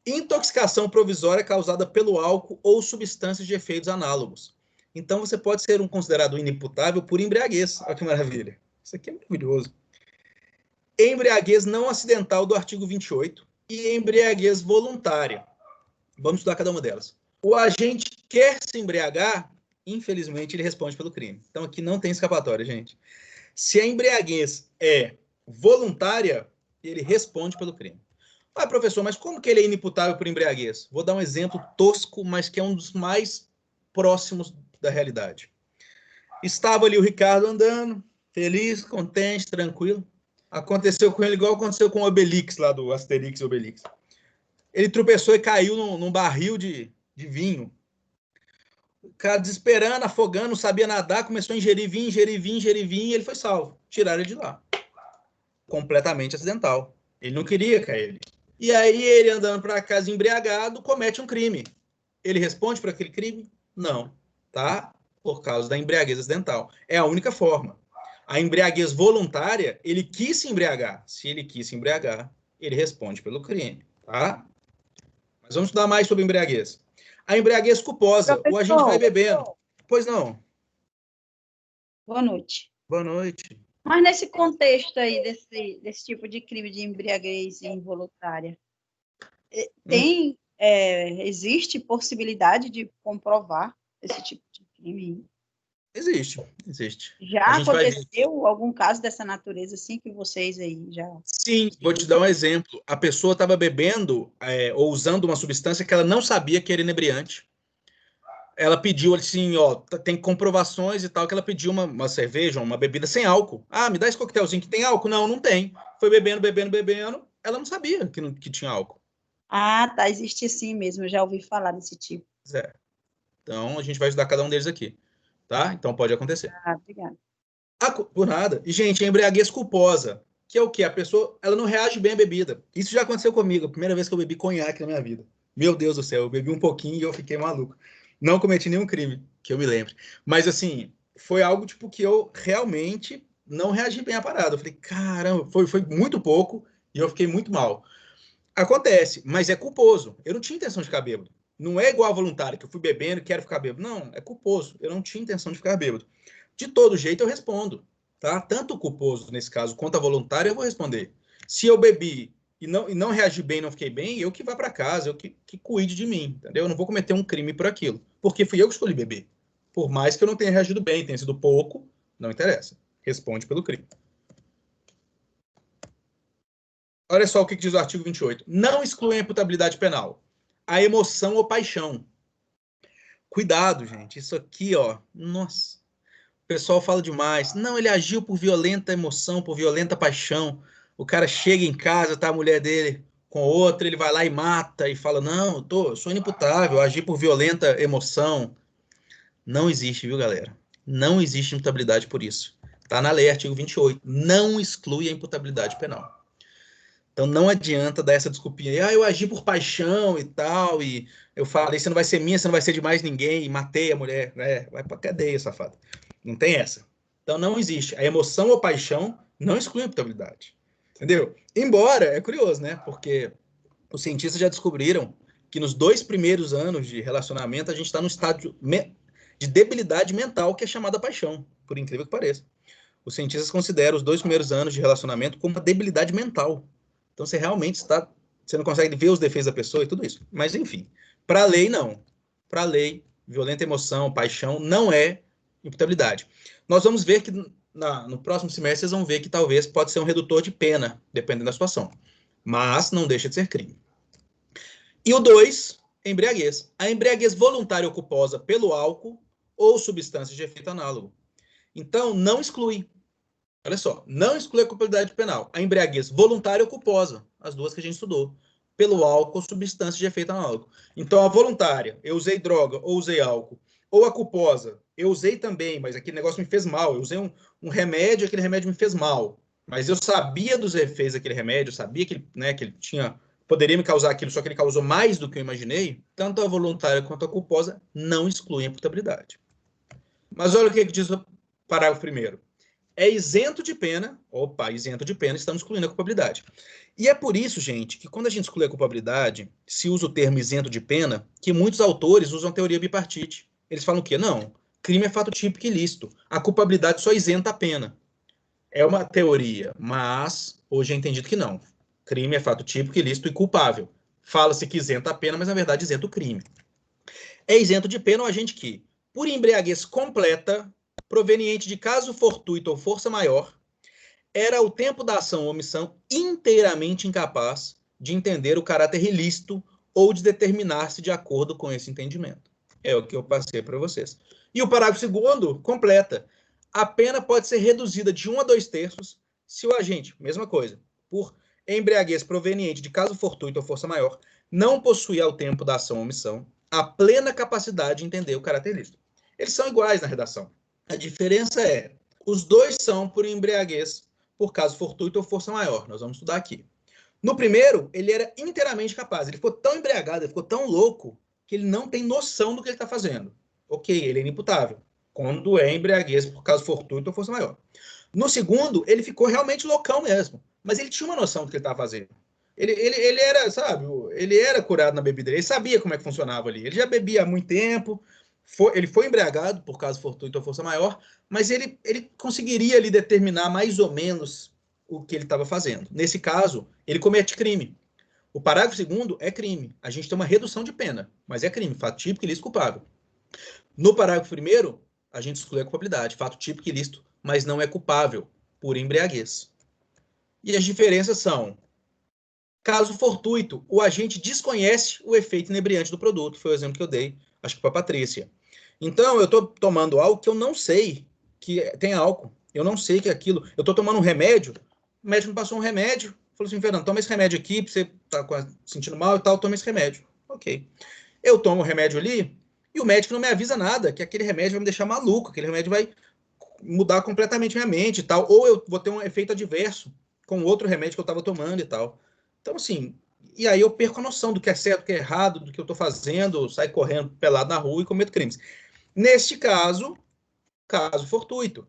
Speaker 1: Intoxicação provisória causada pelo álcool ou substâncias de efeitos análogos. Então, você pode ser considerado inimputável por embriaguez. Olha que maravilha. Isso aqui é maravilhoso. Embriaguez não acidental do artigo 28 e embriaguez voluntária. Vamos estudar cada uma delas. O agente quer se embriagar, infelizmente, ele responde pelo crime. Então, aqui não tem escapatória, gente. Se a embriaguez é voluntária, ele responde pelo crime. Ah, professor, mas como que ele é inimputável por embriaguez? Vou dar um exemplo tosco, mas que é um dos mais próximos da realidade. Estava ali o Ricardo andando, feliz, contente, tranquilo. Aconteceu com ele igual aconteceu com o Obelix, lá do Asterix e Obelix. Ele tropeçou e caiu num barril de vinho. O cara desesperando, afogando, não sabia nadar, começou a ingerir vinho, e ele foi salvo. Tiraram ele de lá. Completamente acidental. Ele não queria cair. E aí ele, andando para casa embriagado, comete um crime. Ele responde por aquele crime? Não. Tá? Por causa da embriaguez acidental. É a única forma. A embriaguez voluntária, ele quis se embriagar. Se ele quis se embriagar, ele responde pelo crime. Tá? Mas vamos estudar mais sobre embriaguez. A embriaguez culposa.
Speaker 3: Professor,
Speaker 1: o agente vai bebendo. Pois não.
Speaker 3: Boa noite.
Speaker 1: Boa noite.
Speaker 3: Mas nesse contexto aí, desse tipo de crime de embriaguez involuntária, existe possibilidade de comprovar esse tipo de crime?
Speaker 1: Existe.
Speaker 3: Já aconteceu algum caso dessa natureza, assim, que vocês aí já...
Speaker 1: Sim, vou te dar um exemplo. A pessoa estava bebendo ou usando uma substância que ela não sabia que era inebriante. Ela pediu assim, ó, tem comprovações e tal, que ela pediu uma cerveja, uma bebida sem álcool. Ah, me dá esse coquetelzinho que tem álcool? Não, não tem. Foi bebendo. Ela não sabia que tinha álcool.
Speaker 3: Ah, tá, existe sim mesmo, eu já ouvi falar desse tipo.
Speaker 1: É. Então, a gente vai estudar cada um deles aqui, tá? Então, pode acontecer.
Speaker 3: Ah, obrigada.
Speaker 1: Por nada. E, gente, a embriaguez culposa, que é o quê? A pessoa, ela não reage bem à bebida. Isso já aconteceu comigo, a primeira vez que eu bebi conhaque na minha vida. Meu Deus do céu, eu bebi um pouquinho e eu fiquei maluco. Não cometi nenhum crime, que eu me lembre. Mas, assim, foi algo, tipo, que eu realmente não reagi bem à parada. Eu falei, caramba, foi muito pouco e eu fiquei muito mal. Acontece, mas é culposo. Eu não tinha intenção de ficar bêbado. Não é igual a voluntário, que eu fui bebendo e quero ficar bêbado. Não, é culposo. Eu não tinha intenção de ficar bêbado. De todo jeito, eu respondo. Tá? Tanto o culposo, nesse caso, quanto a voluntária, eu vou responder. Se eu bebi e não reagi bem, não fiquei bem, eu que vá para casa, eu que cuide de mim. Entendeu? Eu não vou cometer um crime por aquilo. Porque fui eu que escolhi beber. Por mais que eu não tenha reagido bem, tenha sido pouco, não interessa. Responde pelo crime. Olha só o que diz o artigo 28. Não exclui a imputabilidade penal a emoção ou paixão. Cuidado, gente. Isso aqui, ó. Nossa. O pessoal fala demais. Não, ele agiu por violenta emoção, por violenta paixão. O cara chega em casa, tá a mulher dele com outra, ele vai lá e mata e fala: não, eu sou inimputável, eu agi por violenta emoção. Não existe, viu, galera? Não existe imputabilidade por isso. Tá na lei, artigo 28. Não exclui a imputabilidade penal. Então não adianta dar essa desculpinha. Ah, eu agi por paixão e tal, e eu falei, você não vai ser minha, você não vai ser de mais ninguém, e matei a mulher. Vai pra cadeia, safado. Não tem essa. Então não existe. A emoção ou paixão não exclui a imputabilidade. Entendeu? Embora, é curioso, né? Porque os cientistas já descobriram que nos 2 primeiros anos de relacionamento a gente está num estado de debilidade mental que é chamada paixão, por incrível que pareça. Os cientistas consideram os 2 primeiros anos de relacionamento como uma debilidade mental. Então, você realmente está... Você não consegue ver os defeitos da pessoa e tudo isso. Mas, enfim, para a lei, não. Para a lei, violenta emoção, paixão, não é imputabilidade. Nós vamos ver que no próximo semestre, vocês vão ver que talvez pode ser um redutor de pena, dependendo da situação. Mas não deixa de ser crime. E o 2, embriaguez. A embriaguez voluntária ou culposa pelo álcool ou substâncias de efeito análogo. Então, não exclui. Olha só, não exclui a culpabilidade penal. A embriaguez voluntária ou culposa, as duas que a gente estudou, pelo álcool ou substância de efeito análogo. Então, a voluntária, eu usei droga ou usei álcool. Ou a culposa, eu usei também, mas aquele negócio me fez mal. Eu usei um remédio, aquele remédio me fez mal. Mas eu sabia dos efeitos daquele remédio, eu sabia que ele tinha poderia me causar aquilo, só que ele causou mais do que eu imaginei, tanto a voluntária quanto a culposa não excluem a imputabilidade. Mas olha o que diz o parágrafo 1º. É isento de pena, isento de pena, estamos excluindo a culpabilidade. E é por isso, gente, que quando a gente exclui a culpabilidade, se usa o termo isento de pena, que muitos autores usam a teoria bipartite. Eles falam o quê? Não, crime é fato típico e ilícito. A culpabilidade só isenta a pena. É uma teoria, mas hoje é entendido que não. Crime é fato típico, ilícito e culpável. Fala-se que isenta a pena, mas na verdade isenta o crime. É isento de pena o agente que, por embriaguez completa, proveniente de caso fortuito ou força maior, era ao tempo da ação ou omissão inteiramente incapaz de entender o caráter ilícito ou de determinar-se de acordo com esse entendimento. É o que eu passei para vocês. E o parágrafo 2º completa. A pena pode ser reduzida de 1 a 2 terços se o agente, mesma coisa, por embriaguez proveniente de caso fortuito ou força maior, não possuir ao tempo da ação ou omissão a plena capacidade de entender o caráter ilícito. Eles são iguais na redação. A diferença é, os dois são por embriaguez por caso fortuito ou força maior. Nós vamos estudar aqui. No primeiro, ele era inteiramente capaz. Ele ficou tão embriagado, ele ficou tão louco, que ele não tem noção do que ele está fazendo. Ok, ele é inimputável. Quando é embriaguez por caso fortuito ou força maior. No segundo, ele ficou realmente loucão mesmo. Mas ele tinha uma noção do que ele estava fazendo. Ele era, sabe, ele era curado na bebida. Ele sabia como é que funcionava ali. Ele já bebia há muito tempo. Ele foi embriagado por caso fortuito ou força maior, mas ele conseguiria ali determinar mais ou menos o que ele estava fazendo. Nesse caso, ele comete crime. O parágrafo 2º é crime. A gente tem uma redução de pena, mas é crime, fato típico, ilícito, culpável. No parágrafo 1º, a gente exclui a culpabilidade, fato típico, ilícito, mas não é culpável por embriaguez. E as diferenças são: caso fortuito, o agente desconhece o efeito inebriante do produto, foi o exemplo que eu dei, acho que para a Patrícia. Então, eu estou tomando algo que eu não sei que tem álcool. Eu não sei que é aquilo. Eu estou tomando um remédio, o médico me passou um remédio, falou assim, Fernando, toma esse remédio aqui, para você tá sentindo mal e tal, toma esse remédio. Ok. Eu tomo o remédio ali, e o médico não me avisa nada, que aquele remédio vai me deixar maluco, aquele remédio vai mudar completamente minha mente e tal, ou eu vou ter um efeito adverso com outro remédio que eu estava tomando e tal. Então, assim, e aí eu perco a noção do que é certo, do que é errado, do que eu estou fazendo, saio correndo pelado na rua e cometo crimes. Neste caso, caso fortuito,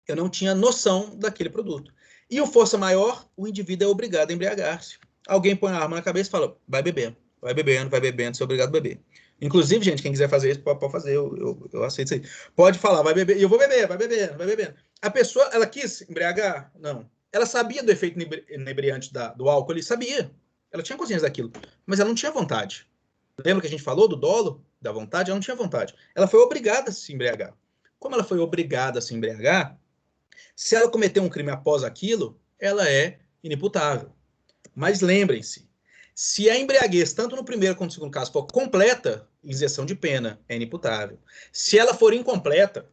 Speaker 1: eu não tinha noção daquele produto. E o força maior, o indivíduo é obrigado a embriagar-se. Alguém põe a arma na cabeça e fala, vai bebendo, você é obrigado a beber. Inclusive, gente, quem quiser fazer isso, pode fazer, eu aceito isso aí. Pode falar, vai beber, e eu vou beber, vai bebendo. A pessoa, ela quis embriagar? Não. Ela sabia do efeito inebriante do álcool, ele sabia. Ela tinha consciência daquilo, mas ela não tinha vontade. Lembra que a gente falou do dolo, da vontade? Ela não tinha vontade. Ela foi obrigada a se embriagar. Como ela foi obrigada a se embriagar, se ela cometeu um crime após aquilo, ela é inimputável. Mas lembrem-se, se a embriaguez, tanto no primeiro quanto no segundo caso, for completa, isenção de pena é inimputável. Se ela for incompleta,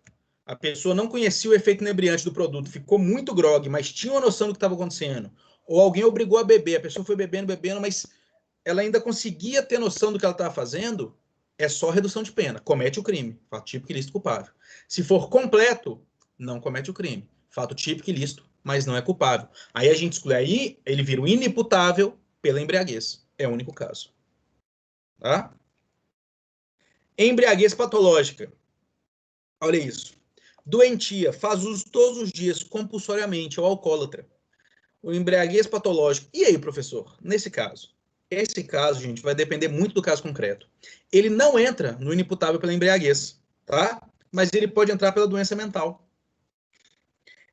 Speaker 1: a pessoa não conhecia o efeito inebriante do produto, ficou muito grogue, mas tinha uma noção do que estava acontecendo, ou alguém obrigou a beber, a pessoa foi bebendo, mas ela ainda conseguia ter noção do que ela estava fazendo, é só redução de pena. Comete o crime, fato típico, ilícito, culpável. Se for completo, não comete o crime, fato típico, ilícito, mas não é culpável. Aí a gente exclui, aí ele vira o inimputável pela embriaguez. É o único caso. Tá? Embriaguez patológica. Olha isso. Doentia, faz uso todos os dias, compulsoriamente, ao alcoólatra. O embriaguez patológico. E aí, professor? Nesse caso? Esse caso, gente, vai depender muito do caso concreto. Ele não entra no inimputável pela embriaguez, tá? Mas ele pode entrar pela doença mental.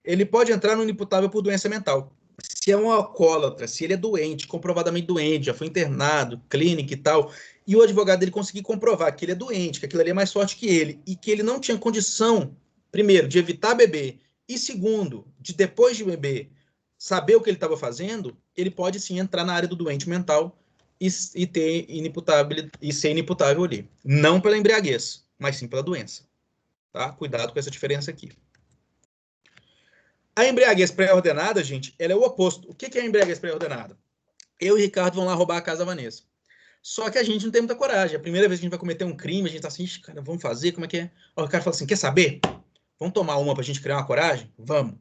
Speaker 1: Ele pode entrar no inimputável por doença mental. Se é um alcoólatra, se ele é doente, comprovadamente doente, já foi internado, clínica e tal, e o advogado dele conseguir comprovar que ele é doente, que aquilo ali é mais forte que ele, e que ele não tinha condição, primeiro, de evitar beber, e segundo, de depois de beber, saber o que ele estava fazendo, ele pode sim entrar na área do doente mental e ter inimputável, e ser inimputável ali. Não pela embriaguez, mas sim pela doença. Tá? Cuidado com essa diferença aqui. A embriaguez pré-ordenada, gente, ela é o oposto. O que é a embriaguez pré-ordenada? Eu e o Ricardo vão lá roubar a casa da Vanessa. Só que a gente não tem muita coragem. A primeira vez que a gente vai cometer um crime, a gente tá assim, cara, vamos fazer, como é que é? O Ricardo fala assim, quer saber? Vamos tomar uma pra gente criar uma coragem? Vamos.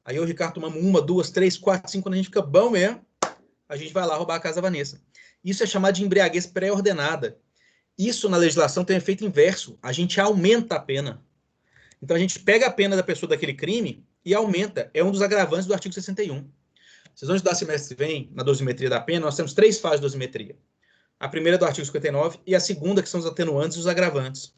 Speaker 1: Aí eu e o Ricardo tomamos 1, 2, 3, 4, 5, quando a gente fica bom mesmo, a gente vai lá roubar a casa da Vanessa. Isso é chamado de embriaguez pré-ordenada. Isso na legislação tem um efeito inverso. A gente aumenta a pena. Então a gente pega a pena da pessoa daquele crime e aumenta. É um dos agravantes do artigo 61. Vocês vão estudar semestre que vem, na dosimetria da pena, nós temos 3 fases de dosimetria. A primeira é do artigo 59 e a segunda, que são os atenuantes e os agravantes.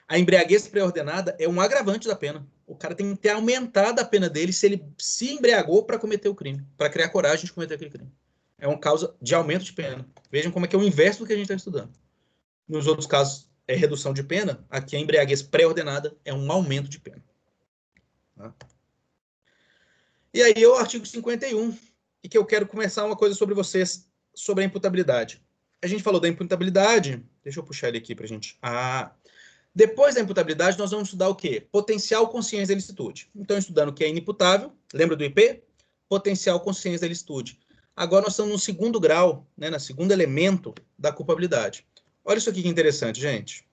Speaker 1: A embriaguez pré-ordenada é um agravante da pena. O cara tem que ter aumentado a pena dele se ele se embriagou para cometer o crime, para criar coragem de cometer aquele crime. É uma causa de aumento de pena. Vejam como é que é o inverso do que a gente está estudando. Nos outros casos, é redução de pena. Aqui, a embriaguez pré-ordenada é um aumento de pena. Tá? E aí, é o artigo 51, e que eu quero começar uma coisa sobre vocês, sobre a imputabilidade. A gente falou da imputabilidade. Deixa eu puxar ele aqui para a gente. Depois da imputabilidade, nós vamos estudar o quê? Potencial consciência da ilicitude. Então, estudando o que é inimputável, lembra do IP? Potencial consciência da ilicitude. Agora nós estamos no segundo grau, né, no segundo elemento da culpabilidade. Olha isso aqui que interessante, gente.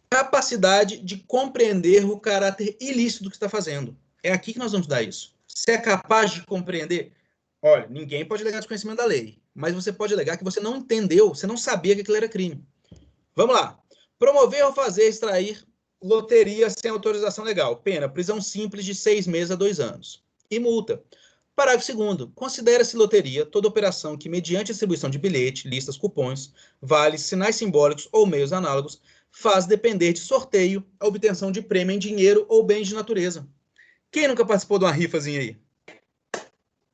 Speaker 1: Capacidade de compreender o caráter ilícito do que está fazendo. É aqui que nós vamos dar isso. Você é capaz de compreender? Olha, ninguém pode alegar desconhecimento da lei, mas você pode alegar que você não entendeu, você não sabia que aquilo era crime. Vamos lá. Promover ou fazer extrair loteria sem autorização legal. Pena, prisão simples de 6 meses a 2 anos. E multa. Parágrafo 2º. Considera-se loteria toda operação que, mediante distribuição de bilhete, listas, cupons, vales, sinais simbólicos ou meios análogos, faz depender de sorteio a obtenção de prêmio em dinheiro ou bens de natureza. Quem nunca participou de uma rifazinha aí?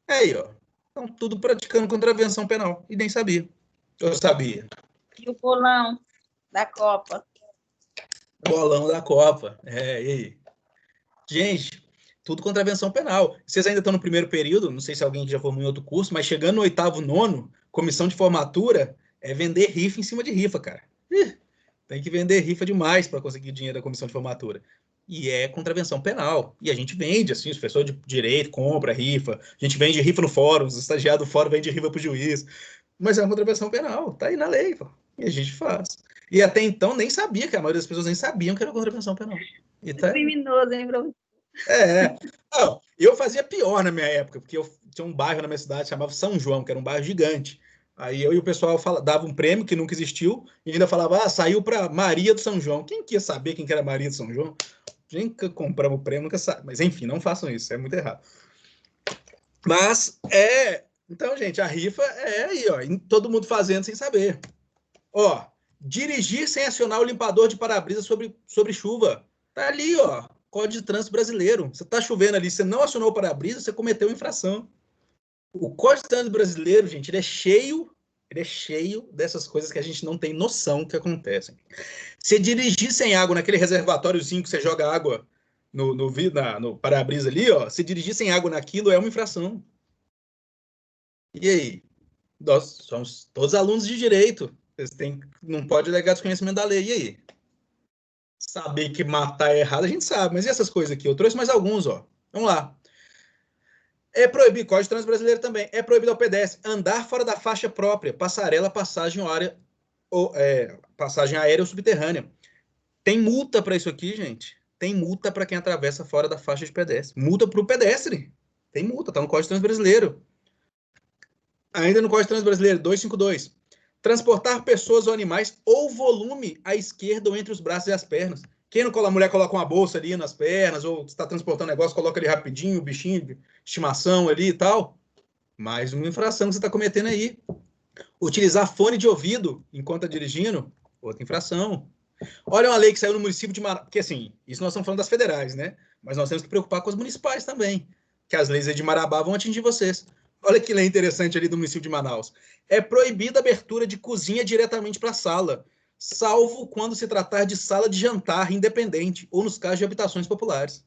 Speaker 1: É aí, ó. Estão tudo praticando contravenção penal. E nem sabia. Eu sabia.
Speaker 3: E o bolão da Copa.
Speaker 1: Bolão da Copa. E aí? Gente, tudo contravenção penal. Vocês ainda estão no primeiro período, não sei se alguém já formou em outro curso, mas chegando no 8º, 9º, comissão de formatura é vender rifa em cima de rifa, cara. Tem que vender rifa demais para conseguir dinheiro da comissão de formatura. E é contravenção penal. E a gente vende, assim, os professores de direito compra rifa, a gente vende rifa no fórum, os estagiários do fórum vendem rifa para o juiz. Mas é uma contravenção penal, tá aí na lei, pô. E a gente faz. E até então nem sabia, que a maioria das pessoas nem sabiam que era contravenção penal. E tá...
Speaker 3: Criminoso, hein, professor?
Speaker 1: Não, eu fazia pior na minha época, porque eu tinha um bairro na minha cidade chamava São João, que era um bairro gigante. Aí eu e o pessoal dava um prêmio que nunca existiu e ainda falava, saiu para Maria do São João. Quem que ia saber quem que era Maria do São João? Nunca compramos o prêmio, nunca sabe. Mas enfim, não façam isso, é muito errado. Mas então, gente, a rifa é aí, ó, todo mundo fazendo sem saber. Ó, dirigir sem acionar o limpador de para-brisa sobre chuva. Tá ali, ó, Código de Trânsito Brasileiro. Você tá chovendo ali, você não acionou o para-brisa, você cometeu infração. O Código de Trânsito Brasileiro, gente, ele é cheio dessas coisas que a gente não tem noção que acontecem. Se dirigir sem água naquele reservatóriozinho que você joga água no para-brisa ali, ó, se dirigir sem água naquilo é uma infração. E aí? Nós somos todos alunos de direito. Não pode alegar desconhecimento da lei. E aí? Saber que matar é errado, a gente sabe. Mas e essas coisas aqui? Eu trouxe mais alguns, ó. Vamos lá. É proibido, Código de Trânsito Brasileiro também, é proibido ao pedestre andar fora da faixa própria, passarela, passagem aérea ou subterrânea. Tem multa para isso aqui, gente. Tem multa para quem atravessa fora da faixa de pedestre. Multa para o pedestre. Tem multa, tá no Código de Trânsito Brasileiro. Ainda no Código de Trânsito Brasileiro, 252. Transportar pessoas ou animais ou volume à esquerda ou entre os braços e as pernas. Quem não a mulher coloca uma bolsa ali nas pernas, ou está transportando negócio, coloca ali rapidinho, o bichinho de estimação ali e tal. Mais uma infração que você está cometendo aí. Utilizar fone de ouvido enquanto está dirigindo, outra infração. Olha uma lei que saiu no município de Marabá, porque assim, isso nós estamos falando das federais, né? Mas nós temos que preocupar com as municipais também, que as leis de Marabá vão atingir vocês. Olha que lei interessante ali do município de Manaus. É proibida a abertura de cozinha diretamente para a sala, salvo quando se tratar de sala de jantar independente ou nos casos de habitações populares.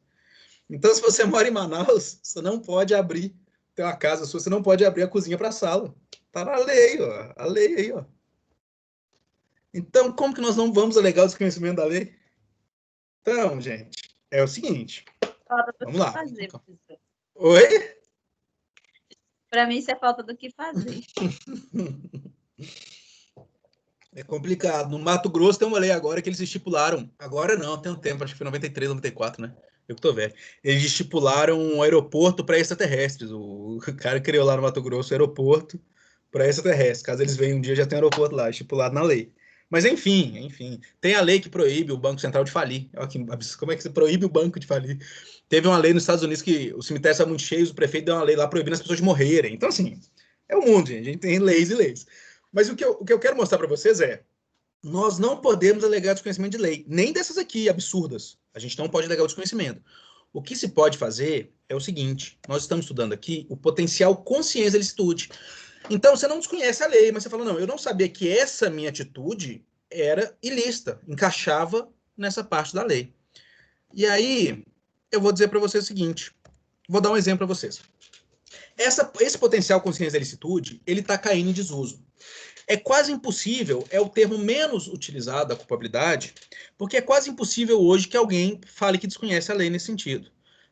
Speaker 1: Então, se você mora em Manaus, você não pode abrir, tem uma casa sua, você não pode abrir a cozinha para a sala. Tá na lei, ó. A lei aí, ó. Então, como que nós não vamos alegar o desconhecimento da lei? Então, gente, é o seguinte. Vamos lá.
Speaker 3: Fazer,
Speaker 1: Oi?
Speaker 3: Para mim, isso é falta do que fazer.
Speaker 1: É complicado. No Mato Grosso tem uma lei agora que eles estipularam. Agora não, tem um tempo, acho que foi 93, 94, né? Eu que tô velho. Eles estipularam um aeroporto para extraterrestres. O cara criou lá no Mato Grosso o aeroporto para extraterrestres. Caso eles venham um dia, já tem aeroporto lá, estipulado na lei. Mas enfim, tem a lei que proíbe o Banco Central de falir. Olha como é que você proíbe o banco de falir? Teve uma lei nos Estados Unidos que os cemitérios estavam muito cheios, o prefeito deu uma lei lá proibindo as pessoas de morrerem. Então, assim, é o mundo, gente. A gente tem leis e leis. Mas o que eu quero mostrar para vocês é, nós não podemos alegar desconhecimento de lei, nem dessas aqui absurdas. A gente não pode alegar o desconhecimento. O que se pode fazer é o seguinte, nós estamos estudando aqui o potencial consciência da licitude. Então, você não desconhece a lei, mas você fala, não, eu não sabia que essa minha atitude era ilícita, encaixava nessa parte da lei. E aí, eu vou dizer para vocês o seguinte, vou dar um exemplo para vocês. Esse potencial consciência da licitude, ele está caindo em desuso. É quase impossível, é o termo menos utilizado da culpabilidade, porque é quase impossível hoje que alguém fale que desconhece a lei nesse sentido.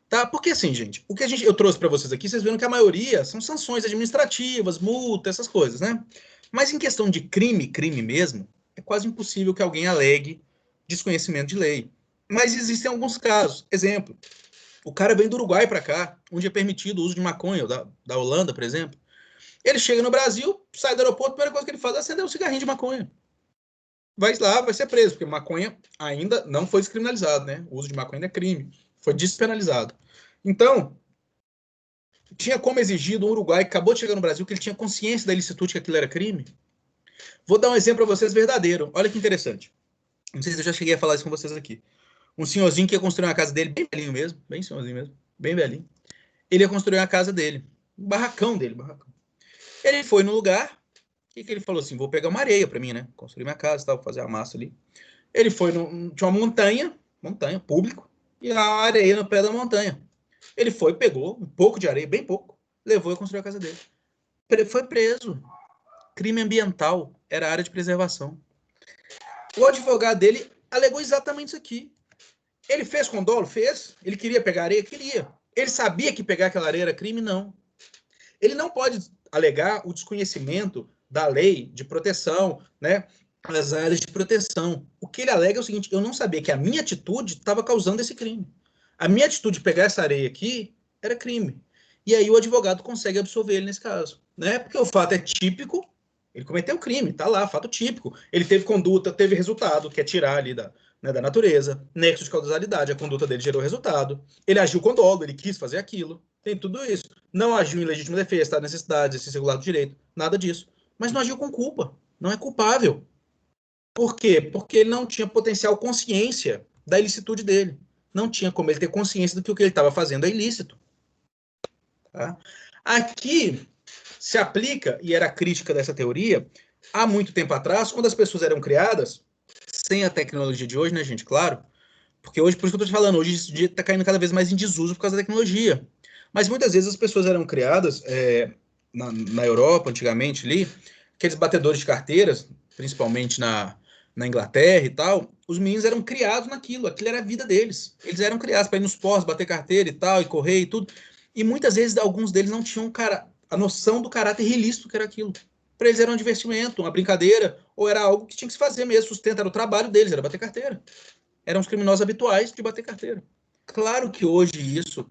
Speaker 1: Tá? Porque assim, gente, o que eu trouxe para vocês aqui, vocês viram que a maioria são sanções administrativas, multa, essas coisas, né? Mas em questão de crime mesmo, é quase impossível que alguém alegue desconhecimento de lei. Mas existem alguns casos. Exemplo, o cara vem do Uruguai para cá, onde é permitido o uso de maconha, ou da Holanda, por exemplo. Ele chega no Brasil, sai do aeroporto, a primeira coisa que ele faz é acender um cigarrinho de maconha. Vai lá, vai ser preso, porque maconha ainda não foi descriminalizado, né? O uso de maconha é crime, foi despenalizado. Então, tinha como exigir do Uruguai, que acabou de chegar no Brasil, que ele tinha consciência da ilicitude que aquilo era crime? Vou dar um exemplo para vocês verdadeiro. Olha que interessante. Não sei se eu já cheguei a falar isso com vocês aqui. Um senhorzinho que ia construir uma casa dele, bem velhinho mesmo, bem senhorzinho mesmo, bem velhinho. Ele ia construir uma casa dele, um barracão dele, barracão. Ele foi no lugar, o que ele falou assim, vou pegar uma areia para mim, né? Construir minha casa, tal, fazer a massa ali. Ele foi, tinha uma montanha, público, e a areia no pé da montanha. Ele foi, pegou um pouco de areia, bem pouco, levou e construiu a casa dele. Foi preso. Crime ambiental, era área de preservação. O advogado dele alegou exatamente isso aqui. Ele fez com dolo? Fez. Ele queria pegar areia? Queria. Ele sabia que pegar aquela areia era crime? Não. Ele não pode alegar o desconhecimento da lei de proteção, né? As áreas de proteção. O que ele alega é o seguinte, eu não sabia que a minha atitude estava causando esse crime. A minha atitude de pegar essa areia aqui era crime. E aí o advogado consegue absolver ele nesse caso, né? Porque o fato é típico, ele cometeu crime, tá lá, fato típico. Ele teve conduta, teve resultado, que é tirar ali da natureza, nexo de causalidade, a conduta dele gerou resultado. Ele agiu com dolo, ele quis fazer aquilo, tem tudo isso. Não agiu em legítima defesa, está necessidade, exercício regular do direito, nada disso. Mas não agiu com culpa, não é culpável. Por quê? Porque ele não tinha potencial consciência da ilicitude dele. Não tinha como ele ter consciência do que o que ele estava fazendo é ilícito. Tá? Aqui se aplica, e era a crítica dessa teoria, há muito tempo atrás, quando as pessoas eram criadas, sem a tecnologia de hoje, né, gente? Claro. Porque hoje, por isso que eu estou te falando, hoje isso está caindo cada vez mais em desuso por causa da tecnologia. Mas muitas vezes as pessoas eram criadas, na Europa, antigamente ali, aqueles batedores de carteiras, principalmente na Inglaterra e tal, os meninos eram criados naquilo, aquilo era a vida deles. Eles eram criados para ir nos postos, bater carteira e tal, e correr e tudo. E muitas vezes alguns deles não tinham a noção do caráter ilícito que era aquilo. Para eles era um divertimento, uma brincadeira, ou era algo que tinha que se fazer mesmo, sustento, era o trabalho deles, era bater carteira. Eram os criminosos habituais de bater carteira. Claro que hoje isso,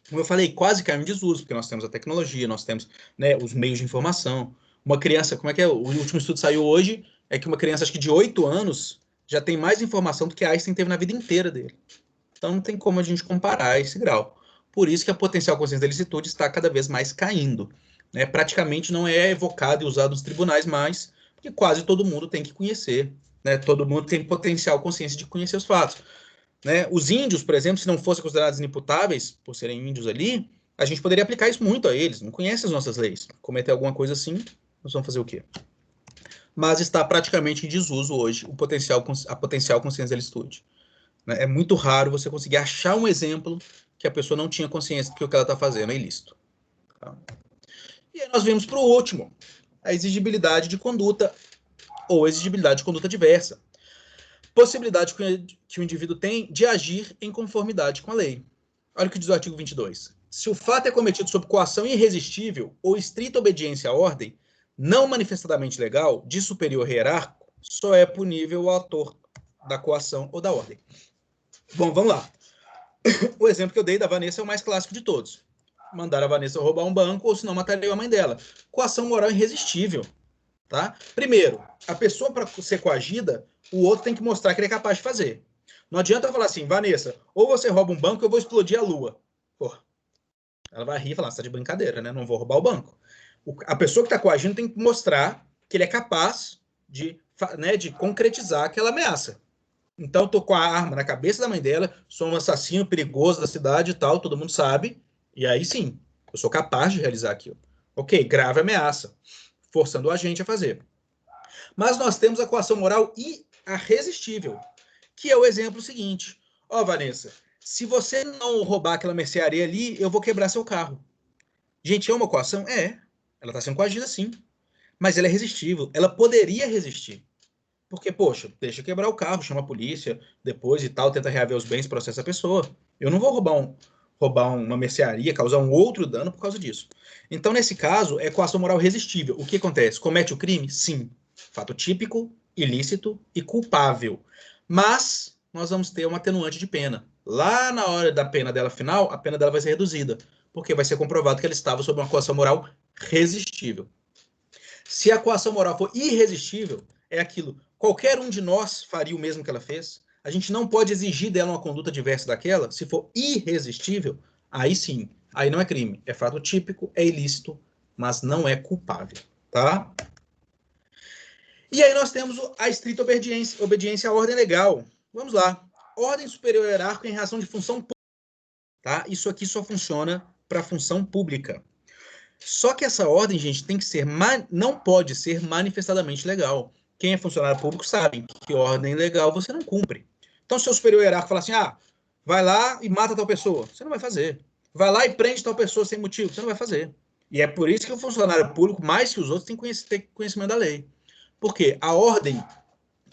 Speaker 1: como eu falei, quase caiu em desuso, porque nós temos a tecnologia, nós temos, né, os meios de informação. Uma criança, como é que é? O último estudo saiu hoje, é que uma criança, acho que de 8 anos, já tem mais informação do que Einstein teve na vida inteira dele. Então não tem como a gente comparar esse grau. Por isso que a potencial consciência da ilicitude está cada vez mais caindo. Né? Praticamente não é evocado e usado nos tribunais mais, porque quase todo mundo tem que conhecer. Né? Todo mundo tem potencial consciência de conhecer os fatos. Né? Os índios, por exemplo, se não fossem considerados inimputáveis, por serem índios ali, a gente poderia aplicar isso muito a eles. Não conhecem as nossas leis. Cometer alguma coisa assim, nós vamos fazer o quê? Mas está praticamente em desuso hoje a potencial consciência da ilicitude. É muito raro você conseguir achar um exemplo que a pessoa não tinha consciência de que o que ela está fazendo é ilícito. Tá? E aí nós vimos para o último, a exigibilidade de conduta ou exigibilidade de conduta diversa. Possibilidade que o indivíduo tem de agir em conformidade com a lei. Olha o que diz o artigo 22. Se o fato é cometido sob coação irresistível ou estrita obediência à ordem, não manifestadamente legal, de superior hierárquico, só é punível o autor da coação ou da ordem. Bom, vamos lá. O exemplo que eu dei da Vanessa é o mais clássico de todos. mandar a Vanessa roubar um banco, ou senão mataria a mãe dela. Coação moral irresistível, tá? Primeiro, a pessoa, para ser coagida, o outro tem que mostrar que ele é capaz de fazer. Não adianta eu falar assim, Vanessa, ou você rouba um banco, ou eu vou explodir a lua. Porra, ela vai rir e falar, você tá de brincadeira, né? Não vou roubar o banco. A pessoa que está coagindo tem que mostrar que ele é capaz de, né, de concretizar aquela ameaça. Então, eu tô com a arma na cabeça da mãe dela, sou um assassino perigoso da cidade e tal, todo mundo sabe. E aí sim, eu sou capaz de realizar aquilo. Ok, grave ameaça, forçando a gente a fazer. Mas nós temos a coação moral irresistível, que é o exemplo seguinte. Ó, Vanessa, se você não roubar aquela mercearia ali, eu vou quebrar seu carro. Gente, é uma coação? É. Ela está sendo coagida sim. Mas ela é resistível. Ela poderia resistir. Porque, poxa, deixa quebrar o carro, chama a polícia, depois e tal, tenta reaver os bens, processa a pessoa. Eu não vou roubar uma mercearia, causar um outro dano por causa disso. Então, nesse caso, é coação moral resistível. O que acontece? Comete o crime? Sim. Fato típico, ilícito e culpável. Mas nós vamos ter uma atenuante de pena. Lá na hora da pena dela final, a pena dela vai ser reduzida, porque vai ser comprovado que ela estava sob uma coação moral resistível. Se a coação moral for irresistível, é aquilo. Qualquer um de nós faria o mesmo que ela fez. A gente não pode exigir dela uma conduta diversa daquela. Se for irresistível, aí sim. Aí não é crime. É fato típico, é ilícito, mas não é culpável. Tá? E aí nós temos a estrita obediência à ordem legal. Vamos lá. Ordem superior hierárquica em relação de função pública. Tá? Isso aqui só funciona para função pública. Só que essa ordem, gente, tem que ser não pode ser manifestadamente legal. Quem é funcionário público sabe que ordem legal você não cumpre. Então, se o superior hierárquico fala assim, vai lá e mata tal pessoa, você não vai fazer. Vai lá e prende tal pessoa sem motivo, você não vai fazer. E é por isso que o funcionário público, mais que os outros, tem que ter conhecimento da lei. Porque a ordem,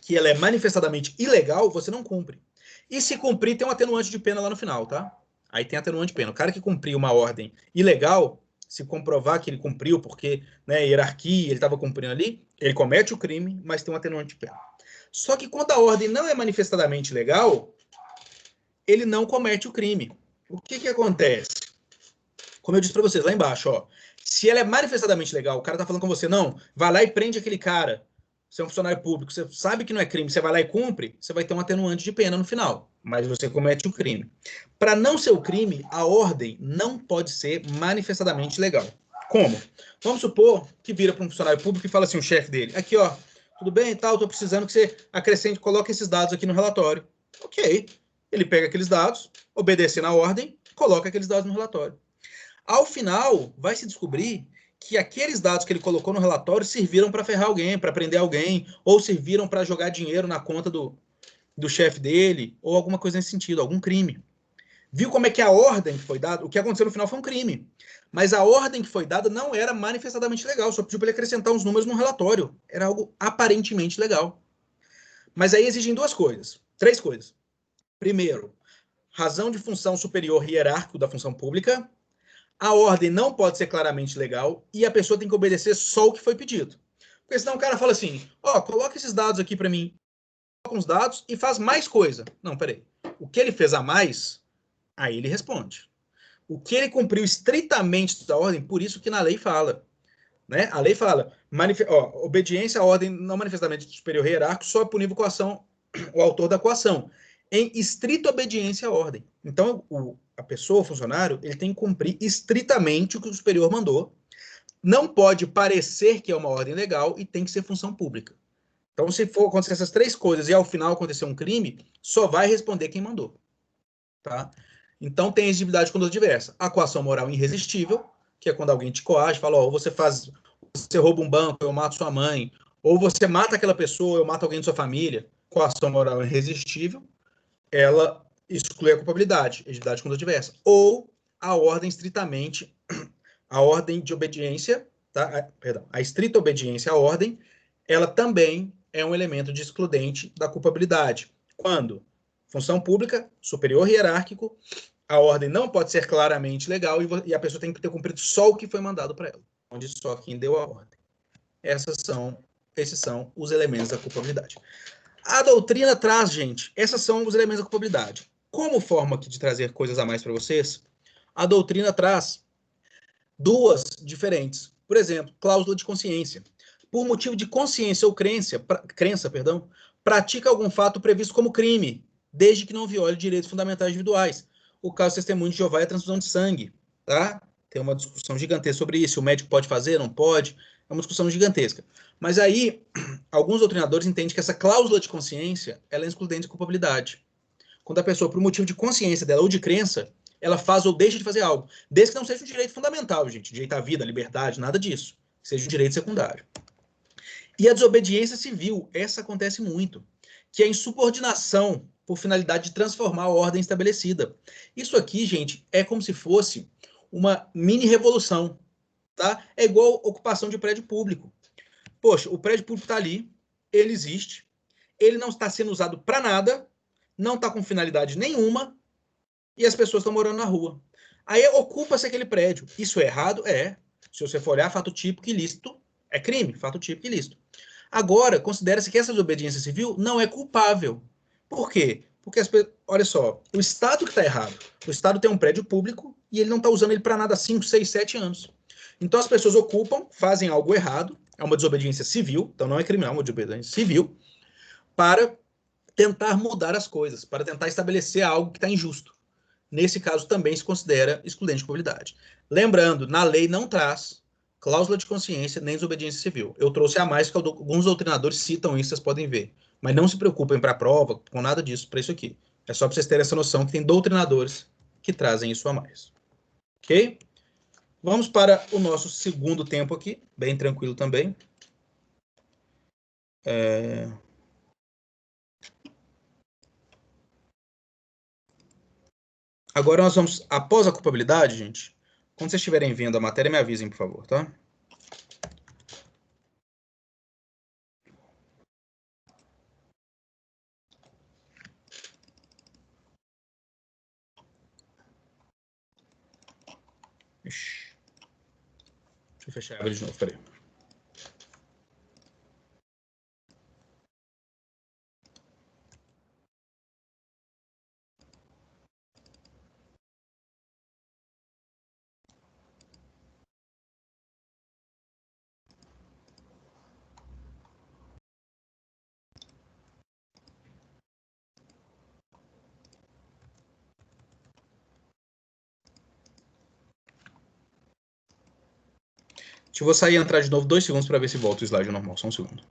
Speaker 1: que ela é manifestadamente ilegal, você não cumpre. E se cumprir, tem um atenuante de pena lá no final, tá? Aí tem atenuante de pena. O cara que cumpriu uma ordem ilegal, se comprovar que ele cumpriu porque, né, hierarquia, ele estava cumprindo ali, ele comete o crime, mas tem um atenuante de pena. Só que quando a ordem não é manifestadamente legal, ele não comete o crime. O que acontece? Como eu disse para vocês lá embaixo, ó, se ela é manifestadamente legal, o cara tá falando com você, não, vai lá e prende aquele cara, você é um funcionário público, você sabe que não é crime, você vai lá e cumpre, você vai ter um atenuante de pena no final, mas você comete o crime. Para não ser o crime, a ordem não pode ser manifestadamente legal. Como? Vamos supor que vira para um funcionário público e fala assim, o chefe dele, aqui ó, tudo bem e tal, tô precisando que você acrescente, coloque esses dados aqui no relatório. Ok. Ele pega aqueles dados, obedecendo a ordem, coloca aqueles dados no relatório. Ao final, vai se descobrir que aqueles dados que ele colocou no relatório serviram para ferrar alguém, para prender alguém, ou serviram para jogar dinheiro na conta do chefe dele, ou alguma coisa nesse sentido, algum crime. Viu como é que a ordem que foi dada, o que aconteceu no final foi um crime. Mas a ordem que foi dada não era manifestadamente legal, só pediu para ele acrescentar uns números no relatório. Era algo aparentemente legal. Mas aí exigem três coisas. Primeiro, razão de função superior hierárquico da função pública. A ordem não pode ser claramente legal e a pessoa tem que obedecer só o que foi pedido. Porque senão o cara fala assim, coloca esses dados aqui para mim, coloca uns dados e faz mais coisa. Não, peraí. O que ele fez a mais, aí ele responde. O que ele cumpriu estritamente da ordem, por isso que na lei fala. Né? A lei fala, obediência à ordem não manifestamente superior hierárquico só é punível coação, o autor da coação, em estrita obediência à ordem. Então, a pessoa, o funcionário, ele tem que cumprir estritamente o que o superior mandou. Não pode parecer que é uma ordem legal e tem que ser função pública. Então, se for acontecer essas três coisas e ao final acontecer um crime, só vai responder quem mandou. Tá? Então, tem exigibilidade de conduta diversa. A coação moral irresistível, que é quando alguém te coage, fala, você rouba um banco, eu mato sua mãe, ou você mata aquela pessoa, eu mato alguém de sua família. Coação moral irresistível, ela exclui a culpabilidade, exigibilidade de conduta diversa. Ou a ordem estritamente, a ordem de obediência, tá? A estrita obediência à ordem, ela também é um elemento de excludente da culpabilidade. Quando? Função pública, superior hierárquico, a ordem não pode ser claramente legal e a pessoa tem que ter cumprido só o que foi mandado para ela, onde só quem deu a ordem. Esses são os elementos da culpabilidade. A doutrina traz, gente, esses são os elementos da culpabilidade. Como forma aqui de trazer coisas a mais para vocês, a doutrina traz duas diferentes. Por exemplo, cláusula de consciência. Por motivo de consciência ou crença, pratica algum fato previsto como crime, desde que não viole direitos fundamentais individuais. O caso do testemunho de Jeová é a transfusão de sangue, tá? Tem uma discussão gigantesca sobre isso. O médico pode fazer, não pode? É uma discussão gigantesca. Mas aí, alguns doutrinadores entendem que essa cláusula de consciência ela é excludente de culpabilidade. Quando a pessoa, por motivo de consciência dela ou de crença, ela faz ou deixa de fazer algo. Desde que não seja um direito fundamental, gente. Direito à vida, à liberdade, nada disso. Seja um direito secundário. E a desobediência civil, essa acontece muito, que é a insubordinação por finalidade de transformar a ordem estabelecida. Isso aqui, gente, é como se fosse uma mini revolução, tá? É igual ocupação de prédio público. Poxa, o prédio público está ali, ele existe, ele não está sendo usado para nada, não está com finalidade nenhuma, e as pessoas estão morando na rua. Aí ocupa-se aquele prédio. Isso é errado? É. Se você for olhar, fato típico ilícito é crime, fato típico ilícito. Agora, considera-se que essa desobediência civil não é culpável. Por quê? Porque, olha só, o Estado que está errado. O Estado tem um prédio público e ele não está usando ele para nada há 5, 6, 7 anos. Então as pessoas ocupam, fazem algo errado, é uma desobediência civil, então não é criminal, é uma desobediência civil, para tentar mudar as coisas, para tentar estabelecer algo que está injusto. Nesse caso, também se considera excludente de culpabilidade. Lembrando, na lei não traz cláusula de consciência nem desobediência civil. Eu trouxe a mais, que alguns doutrinadores citam isso, vocês podem ver. Mas não se preocupem para a prova com nada disso, para isso aqui. É só para vocês terem essa noção que tem doutrinadores que trazem isso a mais. Ok? Vamos para o nosso segundo tempo aqui, bem tranquilo também. Agora nós vamos, após a culpabilidade, gente, quando vocês estiverem vendo a matéria, me avisem, por favor, tá? Ixi. Deixa eu fechar a aba de novo, peraí. Eu vou sair e entrar de novo 2 segundos para ver se volta o slide normal. Só um segundo.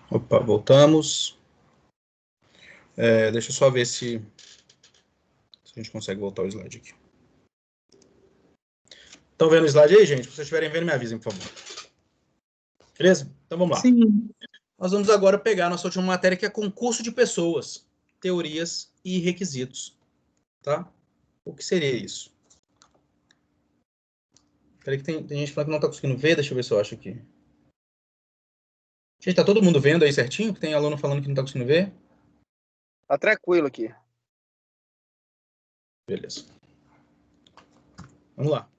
Speaker 1: Opa, voltamos. Deixa eu só ver se a gente consegue voltar o slide aqui. Estão vendo o slide aí, gente? Se vocês estiverem vendo, me avisem, por favor. Beleza? Então vamos lá.
Speaker 2: Sim.
Speaker 1: Nós vamos agora pegar a nossa última matéria, que é concurso de pessoas, teorias e requisitos. Tá? O que seria isso? Peraí que tem gente falando que não está conseguindo ver. Deixa eu ver se eu acho aqui. Gente, tá todo mundo vendo aí certinho? Que tem aluno falando que não está conseguindo ver?
Speaker 4: Tá tranquilo aqui.
Speaker 1: Beleza. Vamos lá.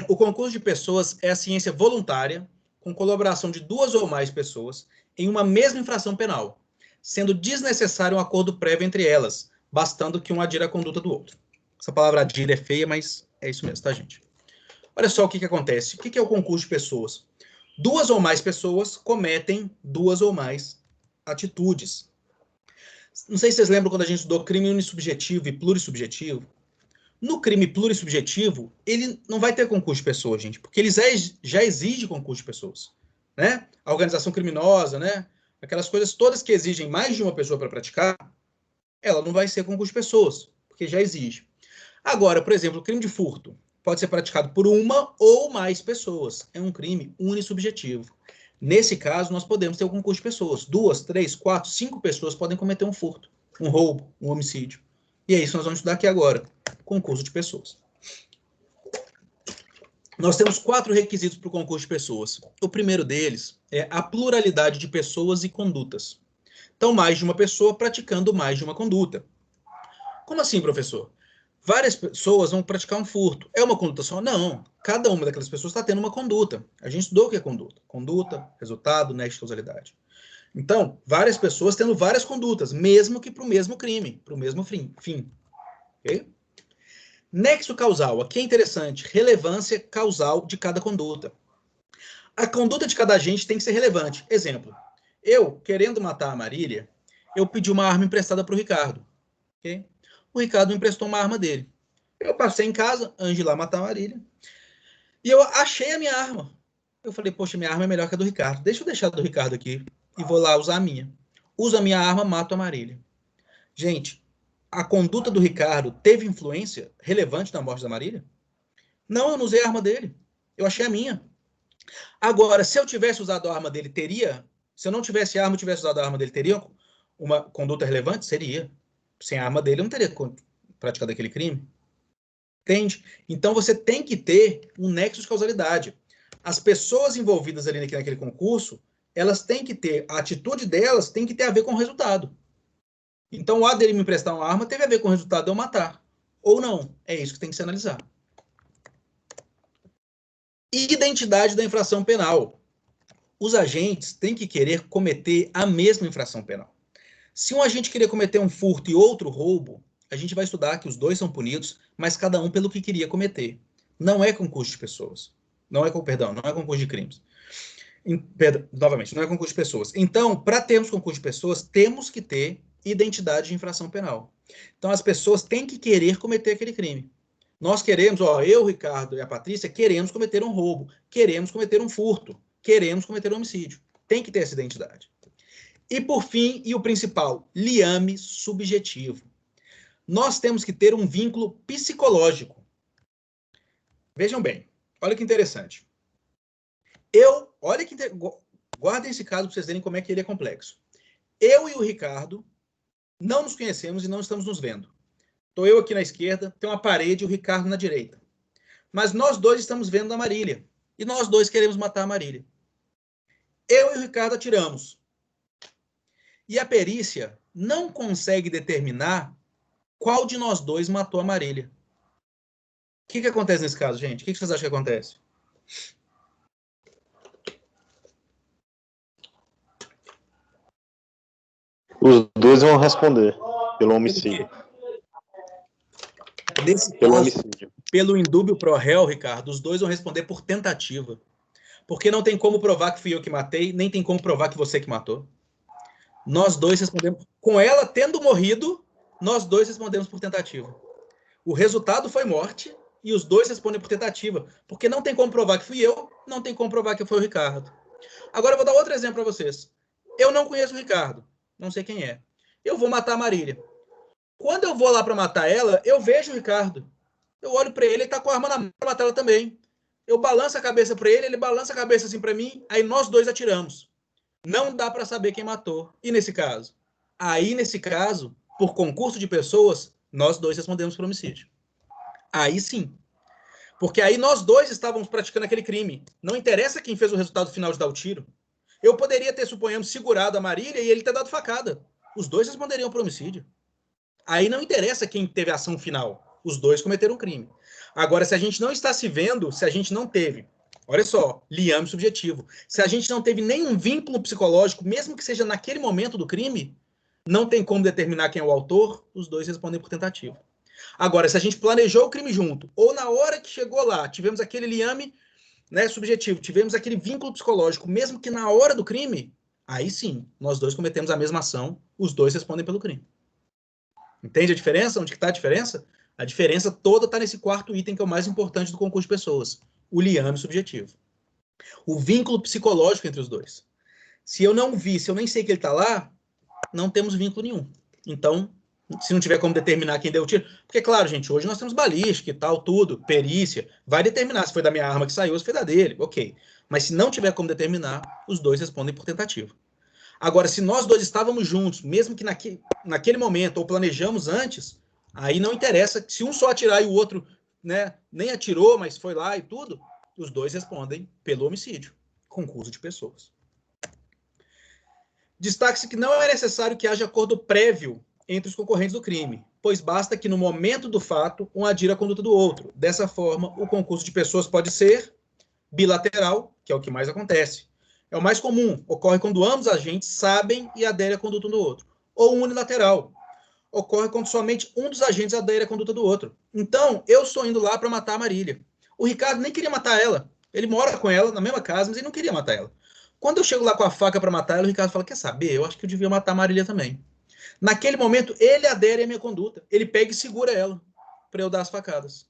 Speaker 1: O concurso de pessoas é a ciência voluntária com colaboração de 2 ou mais pessoas em uma mesma infração penal, sendo desnecessário um acordo prévio entre elas, bastando que um adira a conduta do outro. Essa palavra adira é feia, mas é isso mesmo, tá, gente? Olha só o que acontece. O que é o concurso de pessoas? 2 ou mais pessoas cometem 2 ou mais atitudes. Não sei se vocês lembram quando a gente estudou crime unissubjetivo e plurissubjetivo. No crime plurissubjetivo, ele não vai ter concurso de pessoas, gente, porque ele já exige concurso de pessoas, né? A organização criminosa, né? Aquelas coisas todas que exigem mais de uma pessoa para praticar, ela não vai ser concurso de pessoas, porque já exige. Agora, por exemplo, o crime de furto pode ser praticado por uma ou mais pessoas. É um crime unissubjetivo. Nesse caso, nós podemos ter o concurso de pessoas. 2, 3, 4, 5 pessoas podem cometer um furto, um roubo, um homicídio. E é isso que nós vamos estudar aqui agora. Concurso de pessoas. nós temos 4 requisitos para o concurso de pessoas. O primeiro deles é a pluralidade de pessoas e condutas. Então, mais de uma pessoa praticando mais de uma conduta. Como assim, professor? Várias pessoas vão praticar um furto. É uma conduta só? Não. Cada uma daquelas pessoas está tendo uma conduta. A gente estudou o que é conduta. Conduta, resultado, nexo de causalidade. Então, várias pessoas tendo várias condutas, mesmo que para o mesmo crime, para o mesmo fim. Ok? Nexo causal. Aqui é interessante. Relevância causal de cada conduta. A conduta de cada agente tem que ser relevante. Exemplo. Eu, querendo matar a Marília, eu pedi uma arma emprestada para o Ricardo. Okay? O Ricardo me emprestou uma arma dele. Eu passei em casa, antes de ir lá matar a Marília, e eu achei a minha arma. Eu falei, poxa, minha arma é melhor que a do Ricardo. Deixa eu deixar a do Ricardo aqui e vou lá usar a minha. Uso a minha arma, mato a Marília. Gente, a conduta do Ricardo teve influência relevante na morte da Marília? Não, eu não usei a arma dele. Eu achei a minha. Agora, se eu tivesse usado a arma dele, teria? Se eu não tivesse arma e tivesse usado a arma dele, teria uma conduta relevante? Seria. Sem a arma dele, eu não teria praticado aquele crime. Entende? Então, você tem que ter um nexo de causalidade. As pessoas envolvidas ali naquele concurso, elas têm que ter, a atitude delas tem que ter a ver com o resultado. Então, o ato dele me emprestar uma arma teve a ver com o resultado de eu matar. Ou não. É isso que tem que se analisar. Identidade da infração penal. Os agentes têm que querer cometer a mesma infração penal. Se um agente querer cometer um furto e outro roubo, a gente vai estudar que os dois são punidos, mas cada um pelo que queria cometer. Não é concurso de pessoas. Não é concurso de crimes. Novamente, não é concurso de pessoas. Então, para termos concurso de pessoas, temos que ter identidade de infração penal. Então, as pessoas têm que querer cometer aquele crime. Nós queremos, eu, o Ricardo e a Patrícia, queremos cometer um roubo, queremos cometer um furto, queremos cometer um homicídio. Tem que ter essa identidade. E, por fim, e o principal, liame subjetivo. Nós temos que ter um vínculo psicológico. Vejam bem, olha que interessante. Guardem esse caso para vocês verem como é que ele é complexo. Eu e o Ricardo não nos conhecemos e não estamos nos vendo. Estou eu aqui na esquerda, tem uma parede e o Ricardo na direita. Mas nós dois estamos vendo a Marília. E nós dois queremos matar a Marília. Eu e o Ricardo atiramos. E a perícia não consegue determinar qual de nós dois matou a Marília. O que acontece nesse caso, gente? O que vocês acham que acontece?
Speaker 5: Os dois vão responder pelo homicídio.
Speaker 1: Nesse caso, pelo indúbio pro réu, Ricardo, os dois vão responder por tentativa. Porque não tem como provar que fui eu que matei, nem tem como provar que você que matou. Nós dois respondemos. Com ela tendo morrido, nós dois respondemos por tentativa. O resultado foi morte e os dois respondem por tentativa. Porque não tem como provar que fui eu, não tem como provar que foi o Ricardo. Agora eu vou dar outro exemplo para vocês. Eu não conheço o Ricardo, não sei quem é. Eu vou matar a Marília. Quando eu vou lá para matar ela, eu vejo o Ricardo. Eu olho para ele tá com a arma na mão para matar ela também. Eu balanço a cabeça para ele, ele balança a cabeça assim para mim, aí nós dois atiramos. Não dá para saber quem matou. E nesse caso? Aí, nesse caso, por concurso de pessoas, nós dois respondemos por homicídio. Aí sim. Porque aí nós dois estávamos praticando aquele crime. Não interessa quem fez o resultado final de dar o tiro. Eu poderia ter, suponhamos, segurado a Marília e ele ter dado facada. Os dois responderiam por homicídio. Aí não interessa quem teve a ação final. Os dois cometeram um crime. Agora, se a gente não está se vendo, se a gente não teve, olha só, liame subjetivo. Se a gente não teve nenhum vínculo psicológico, mesmo que seja naquele momento do crime, não tem como determinar quem é o autor, os dois respondem por tentativa. Agora, se a gente planejou o crime junto, ou na hora que chegou lá, tivemos aquele liame, né, subjetivo, tivemos aquele vínculo psicológico, mesmo que na hora do crime, aí sim, nós dois cometemos a mesma ação, os dois respondem pelo crime. Entende a diferença? Onde está a diferença? A diferença toda está nesse quarto item, que é o mais importante do concurso de pessoas, o liame subjetivo. O vínculo psicológico entre os dois. Se eu não vi, se eu nem sei que ele está lá, não temos vínculo nenhum. Então, se não tiver como determinar quem deu o tiro... Porque, claro, gente, hoje nós temos balística e tal, tudo, perícia, vai determinar se foi da minha arma que saiu ou se foi da dele, ok. Mas se não tiver como determinar, os dois respondem por tentativa. Agora, se nós dois estávamos juntos, mesmo que naquele momento, ou planejamos antes, aí não interessa. Se um só atirar e o outro, né, nem atirou, mas foi lá e tudo, Os dois respondem pelo homicídio, concurso de pessoas. Destaque-se que não é necessário que haja acordo prévio entre os concorrentes do crime, pois basta que no momento do fato um adira a conduta do outro. Dessa forma, o concurso de pessoas pode ser bilateral, que é o que mais acontece. É o mais comum, ocorre quando ambos os agentes sabem e aderem à conduta um do outro. Ou unilateral, ocorre quando somente um dos agentes adere à conduta do outro. Então, eu estou indo lá para matar a Marília. O Ricardo nem queria matar ela. Ele mora com ela na mesma casa, mas ele não queria matar ela. Quando eu chego lá com a faca para matar ela, o Ricardo fala, quer saber? Eu acho que eu devia matar a Marília também. Naquele momento, ele adere à minha conduta. Ele pega e segura ela para eu dar as facadas.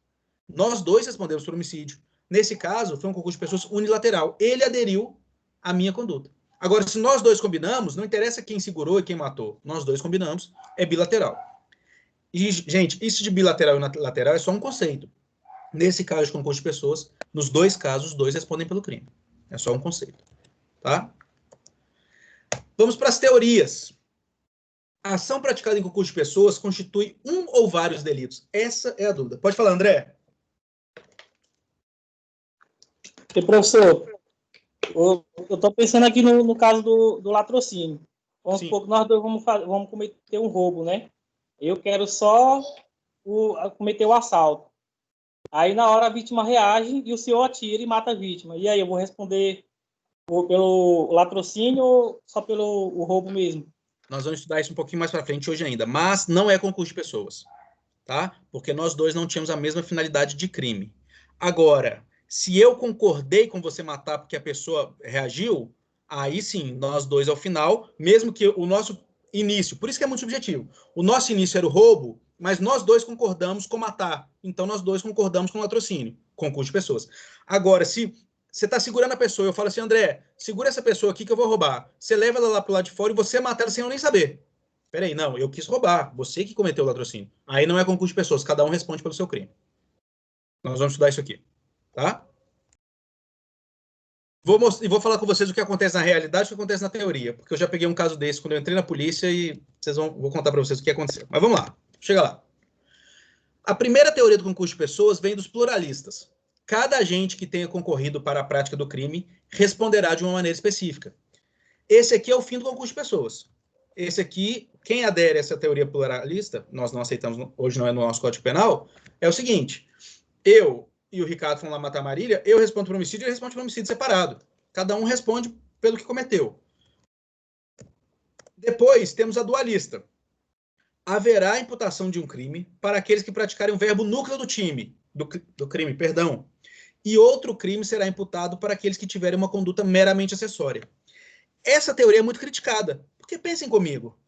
Speaker 1: Nós dois respondemos por homicídio. Nesse caso, foi um concurso de pessoas unilateral. Ele aderiu à minha conduta. Agora, se nós dois combinamos, não interessa quem segurou e quem matou. Nós dois combinamos, é bilateral. E, gente, isso de bilateral e unilateral é só um conceito. Nesse caso de concurso de pessoas, nos dois casos, os dois respondem pelo crime. É só um conceito. Tá? Vamos para as teorias. A ação praticada em concurso de pessoas constitui um ou vários delitos? Essa é a dúvida. Pode falar, André.
Speaker 6: E, professor, eu estou pensando aqui no caso do latrocínio. Vamos supor que nós dois vamos cometer um roubo, né? Eu quero só cometer o assalto. Aí, na hora, a vítima reage e o senhor atira e mata a vítima. E aí, eu vou responder pelo latrocínio ou só pelo roubo mesmo?
Speaker 1: Nós vamos estudar isso um pouquinho mais para frente hoje ainda. Mas não é concurso de pessoas. Tá? Porque nós dois não tínhamos a mesma finalidade de crime. Agora, se eu concordei com você matar porque a pessoa reagiu, aí sim, nós dois ao final, mesmo que o nosso início, por isso que é muito subjetivo, o nosso início era o roubo, mas nós dois concordamos com matar. Então, nós dois concordamos com o latrocínio, concurso de pessoas. Agora, se você está segurando a pessoa, eu falo assim, André, segura essa pessoa aqui que eu vou roubar. Você leva ela lá pro lado de fora e você mata ela sem eu nem saber. Peraí, não, eu quis roubar, você que cometeu o latrocínio. Aí não é concurso de pessoas, cada um responde pelo seu crime. Nós vamos estudar isso aqui, tá? Vou falar com vocês o que acontece na realidade e o que acontece na teoria, porque eu já peguei um caso desse quando eu entrei na polícia e vou contar para vocês o que aconteceu. Mas vamos lá, chega lá. A primeira teoria do concurso de pessoas vem dos pluralistas. Cada agente que tenha concorrido para a prática do crime responderá de uma maneira específica. Esse aqui é o fim do concurso de pessoas. Esse aqui, quem adere a essa teoria pluralista, nós não aceitamos, hoje não é no nosso Código Penal, é o seguinte, eu e o Ricardo vão lá matar a Marília, eu respondo por homicídio e ele responde por homicídio separado. Cada um responde pelo que cometeu. Depois, temos a dualista. Haverá imputação de um crime para aqueles que praticarem o verbo núcleo do crime, perdão, e outro crime será imputado para aqueles que tiverem uma conduta meramente acessória. Essa teoria é muito criticada, porque pensem comigo,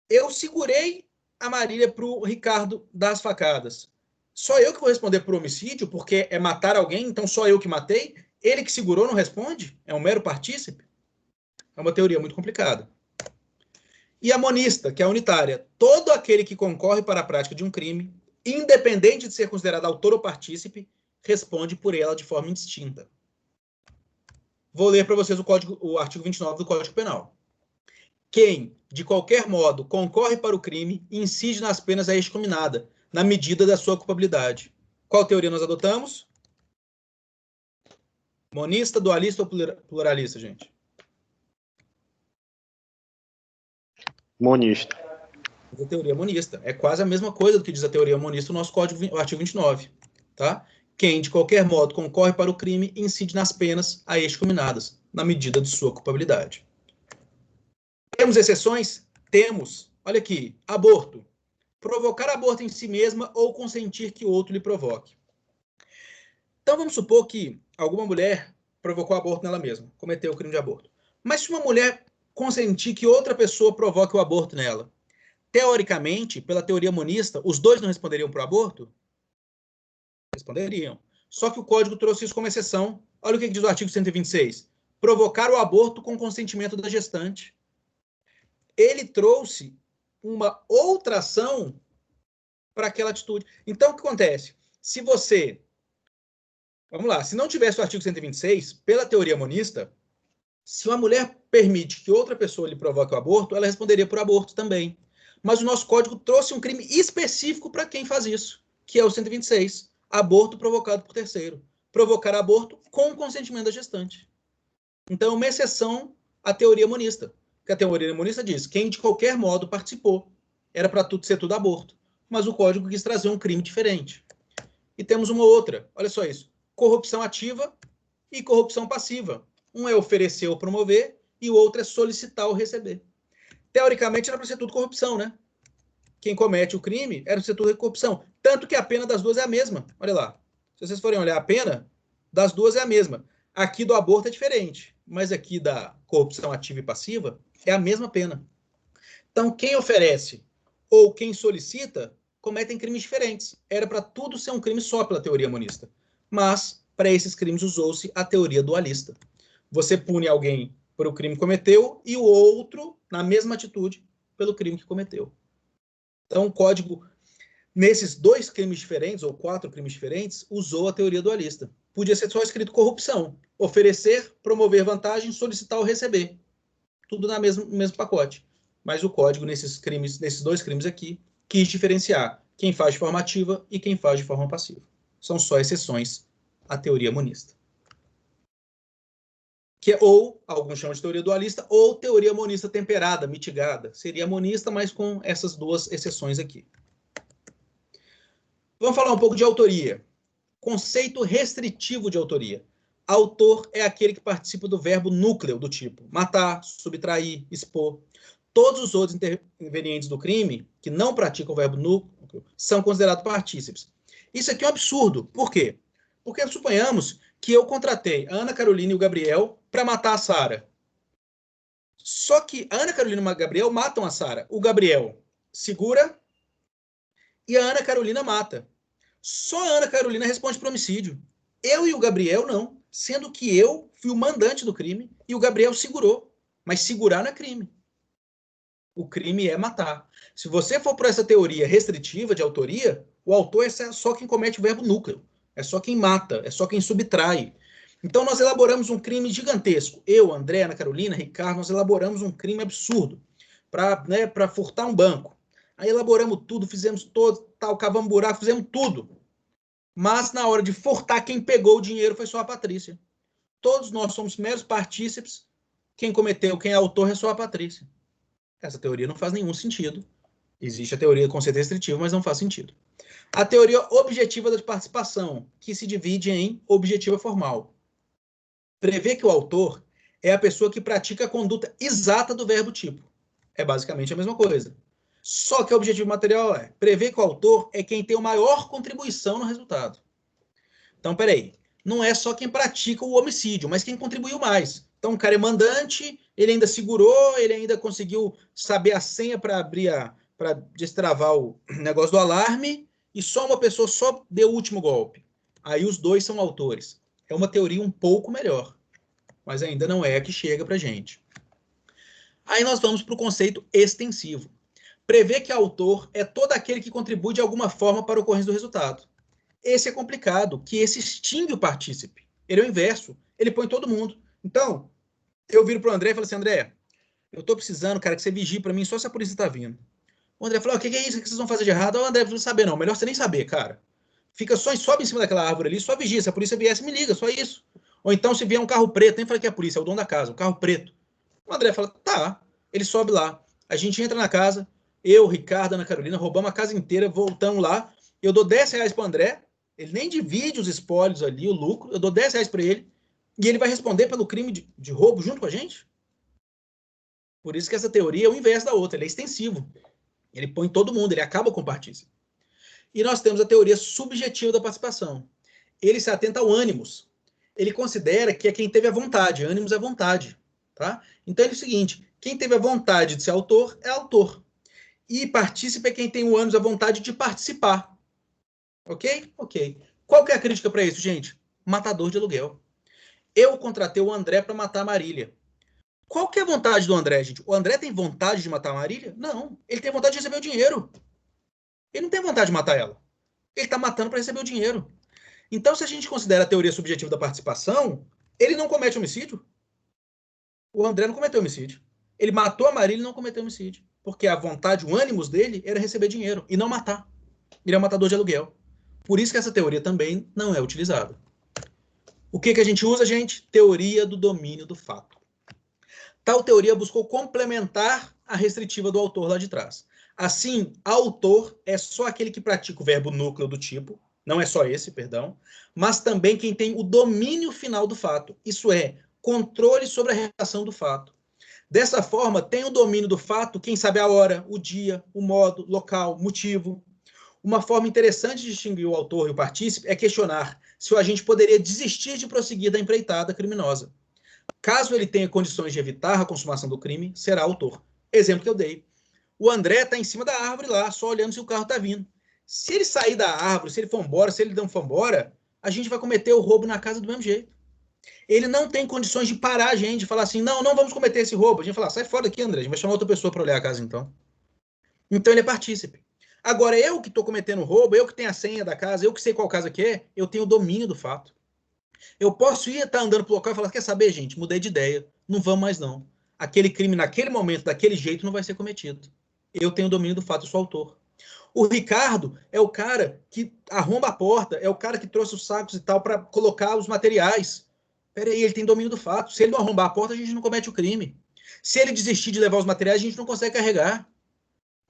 Speaker 1: eu segurei a Marília para o Ricardo dar as facadas. Só eu que vou responder por homicídio, porque é matar alguém, então só eu que matei? Ele que segurou não responde? É um mero partícipe? É uma teoria muito complicada. E a monista, que é a unitária. Todo aquele que concorre para a prática de um crime, independente de ser considerado autor ou partícipe, responde por ela de forma indistinta. Vou ler para vocês o artigo 29 do Código Penal. Quem, de qualquer modo, concorre para o crime, incide nas penas a este combinada, na medida da sua culpabilidade. Qual teoria nós adotamos? Monista, dualista ou pluralista, gente?
Speaker 5: Monista.
Speaker 1: A teoria monista. É quase a mesma coisa do que diz a teoria monista no nosso código, o artigo 29. Tá? Quem, de qualquer modo, concorre para o crime, incide nas penas a este combinadas, na medida de sua culpabilidade. Temos exceções? Temos. Olha aqui. Aborto. Provocar aborto em si mesma ou consentir que outro lhe provoque. Então, vamos supor que alguma mulher provocou aborto nela mesma, cometeu o crime de aborto. Mas se uma mulher consentir que outra pessoa provoque o aborto nela, teoricamente, pela teoria monista, os dois não responderiam para o aborto? Responderiam. Só que o Código trouxe isso como exceção. Olha o que diz o artigo 126. Provocar o aborto com consentimento da gestante. Ele trouxe uma outra ação para aquela atitude. Então, o que acontece? Se você... Vamos lá. Se não tivesse o artigo 126, pela teoria monista, se uma mulher permite que outra pessoa lhe provoque o aborto, ela responderia por aborto também. Mas o nosso código trouxe um crime específico para quem faz isso, que é o 126, aborto provocado por terceiro. provocar aborto com o consentimento da gestante. Então, uma exceção à teoria monista. Que a teoria monista diz quem de qualquer modo participou. Era para tudo ser tudo aborto. Mas o código quis trazer um crime diferente. E temos uma outra, olha só isso. Corrupção ativa e corrupção passiva. Um é oferecer ou promover e o outro é solicitar ou receber. Teoricamente era para ser tudo corrupção, né? Quem comete o crime era para ser tudo corrupção. Tanto que a pena das duas é a mesma. Olha lá. Se vocês forem olhar a pena, das duas é a mesma. Aqui do aborto é diferente, mas aqui da corrupção ativa e passiva é a mesma pena. Então, quem oferece ou quem solicita cometem crimes diferentes. Era para tudo ser um crime só pela teoria monista. Mas, para esses crimes, usou-se a teoria dualista. Você pune alguém por o crime que cometeu e o outro, na mesma atitude, pelo crime que cometeu. Então, o código, nesses 2 crimes diferentes, ou 4 crimes diferentes, usou a teoria dualista. Podia ser só escrito corrupção. Oferecer, promover vantagem, solicitar ou receber. Tudo no mesmo pacote. Mas o código, nesses 2 crimes aqui, quis diferenciar quem faz de forma ativa e quem faz de forma passiva. São só exceções à teoria monista. Que é, ou, alguns chamam de teoria dualista, ou teoria monista temperada, mitigada. Seria monista, mas com essas 2 exceções aqui. Vamos falar um pouco de autoria. Conceito restritivo de autoria. Autor é aquele que participa do verbo núcleo, do tipo matar, subtrair, expor. Todos os outros intervenientes do crime, que não praticam o verbo núcleo, são considerados partícipes. Isso aqui é um absurdo. Por quê? Porque suponhamos que eu contratei a Ana Carolina e o Gabriel para matar a Sara. Só que a Ana Carolina e o Gabriel matam a Sara. O Gabriel segura e a Ana Carolina mata. Só a Ana Carolina responde por homicídio. Eu e o Gabriel não, sendo que eu fui o mandante do crime e o Gabriel segurou. Mas segurar não é crime. O crime é matar. Se você for por essa teoria restritiva de autoria, o autor é só quem comete o verbo núcleo. É só quem mata, é só quem subtrai. Então nós elaboramos um crime gigantesco. Eu, André, Ana Carolina, Ricardo, nós elaboramos um crime absurdo para furtar um banco. Aí elaboramos tudo, fizemos todo, tal, cavamos buraco, fizemos tudo. Mas na hora de furtar, quem pegou o dinheiro foi só a Patrícia. Todos nós somos meros partícipes. Quem cometeu, quem é autor é só a Patrícia. Essa teoria não faz nenhum sentido. Existe a teoria do conceito restritivo, mas não faz sentido. A teoria objetiva da participação, que se divide em objetiva formal. Prevê que o autor é a pessoa que pratica a conduta exata do verbo tipo. É basicamente a mesma coisa. Só que o objetivo material prevê que o autor é quem tem a maior contribuição no resultado. Então, peraí. Não é só quem pratica o homicídio, mas quem contribuiu mais. Então, o cara é mandante, ele ainda segurou, ele ainda conseguiu saber a senha para abrir para destravar o negócio do alarme, e só uma pessoa só deu o último golpe. Aí os 2 são autores. É uma teoria um pouco melhor, mas ainda não é a que chega para a gente. Aí nós vamos para o conceito extensivo. Prevê que autor é todo aquele que contribui de alguma forma para a ocorrência do resultado. Esse é complicado, que esse extingue o partícipe. Ele é o inverso, ele põe todo mundo. Então, eu viro para o André e falo assim, André, eu estou precisando, cara, que você vigie para mim só se a polícia está vindo. O André falou, o que é isso que vocês vão fazer de errado? O André falou, saber não, melhor você nem saber, cara. Fica só, sobe em cima daquela árvore ali, só vigia. Se a polícia viesse, me liga, só isso. Ou então, se vier um carro preto, nem falei que é a polícia, é o dono da casa, um carro preto. O André fala, tá. Ele sobe lá. A gente entra na casa, eu, Ricardo, Ana Carolina, roubamos a casa inteira, voltamos lá. Eu dou R$10 para o André, ele nem divide os espólios ali, o lucro, eu dou R$10 para ele, e ele vai responder pelo crime de roubo junto com a gente? Por isso que essa teoria é o inverso da outra, ele é extensivo. Ele põe todo mundo, ele acaba com o partícipe. E nós temos a teoria subjetiva da participação. Ele se atenta ao ânimos. Ele considera que é quem teve a vontade. Ânimos é vontade. Tá? Então é o seguinte, quem teve a vontade de ser autor é autor. E partícipe é quem tem o ânimos, a vontade de participar. Ok? Ok. Qual que é a crítica para isso, gente? Matador de aluguel. Eu contratei o André para matar a Marília. Qual que é a vontade do André, gente? O André tem vontade de matar a Marília? Não. Ele tem vontade de receber o dinheiro. Ele não tem vontade de matar ela. Ele está matando para receber o dinheiro. Então, se a gente considera a teoria subjetiva da participação, ele não comete homicídio. O André não cometeu homicídio. Ele matou a Marília e não cometeu homicídio. Porque a vontade, o ânimos dele era receber dinheiro e não matar. Ele é um matador de aluguel. Por isso que essa teoria também não é utilizada. O que a gente usa, gente? Teoria do domínio do fato. Tal teoria buscou complementar a restritiva do autor lá de trás. Assim, autor é só aquele que pratica o verbo núcleo do tipo, não é só esse, perdão, mas também quem tem o domínio final do fato, isso é, controle sobre a realização do fato. Dessa forma, tem o domínio do fato quem sabe a hora, o dia, o modo, local, motivo. Uma forma interessante de distinguir o autor e o partícipe é questionar se o agente poderia desistir de prosseguir da empreitada criminosa. Caso ele tenha condições de evitar a consumação do crime, será autor. Exemplo que eu dei. O André está em cima da árvore lá, só olhando se o carro está vindo. Se ele sair da árvore, se ele for embora, se ele não for embora, a gente vai cometer o roubo na casa do mesmo jeito. Ele não tem condições de parar a gente, de falar assim, não vamos cometer esse roubo. A gente vai falar, sai fora daqui, André, a gente vai chamar outra pessoa para olhar a casa então. Então ele é partícipe. Agora, eu que estou cometendo roubo, eu que tenho a senha da casa, eu que sei qual casa que é, eu tenho o domínio do fato. Eu posso estar andando pro local e falar, quer saber, gente, mudei de ideia, não vamos mais não. Aquele crime naquele momento, daquele jeito, não vai ser cometido. Eu tenho o domínio do fato, eu sou autor. O Ricardo é o cara que arromba a porta, é o cara que trouxe os sacos e tal para colocar os materiais. Peraí, ele tem domínio do fato. Se ele não arrombar a porta, a gente não comete o crime. Se ele desistir de levar os materiais, a gente não consegue carregar.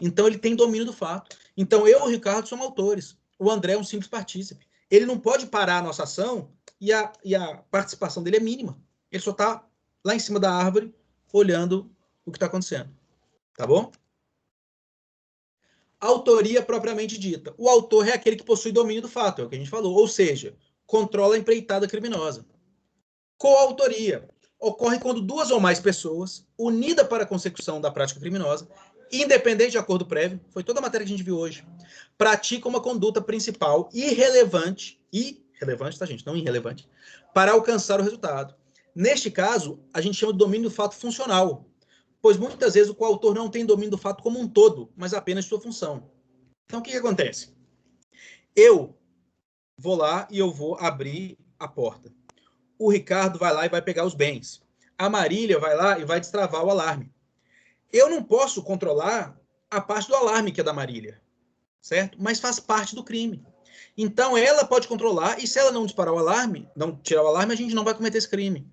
Speaker 1: Então, ele tem domínio do fato. Então, eu e o Ricardo somos autores. O André é um simples partícipe. Ele não pode parar a nossa ação e a participação dele é mínima. Ele só está lá em cima da árvore, olhando o que está acontecendo. Tá bom? Autoria propriamente dita. O autor é aquele que possui domínio do fato, é o que a gente falou. Ou seja, controla a empreitada criminosa. Coautoria. Ocorre quando duas ou mais pessoas, unidas para a consecução da prática criminosa, independente de acordo prévio, foi toda a matéria que a gente viu hoje, praticam uma conduta principal irrelevante, tá, gente? Não irrelevante, para alcançar o resultado. Neste caso, a gente chama de domínio do fato funcional, pois muitas vezes o coautor não tem domínio do fato como um todo, mas apenas de sua função. Então, o que acontece? Eu vou lá e eu vou abrir a porta. O Ricardo vai lá e vai pegar os bens. A Marília vai lá e vai destravar o alarme. Eu não posso controlar a parte do alarme que é da Marília, certo? Mas faz parte do crime. Então, ela pode controlar, e se ela não disparar o alarme, não tirar o alarme, a gente não vai cometer esse crime.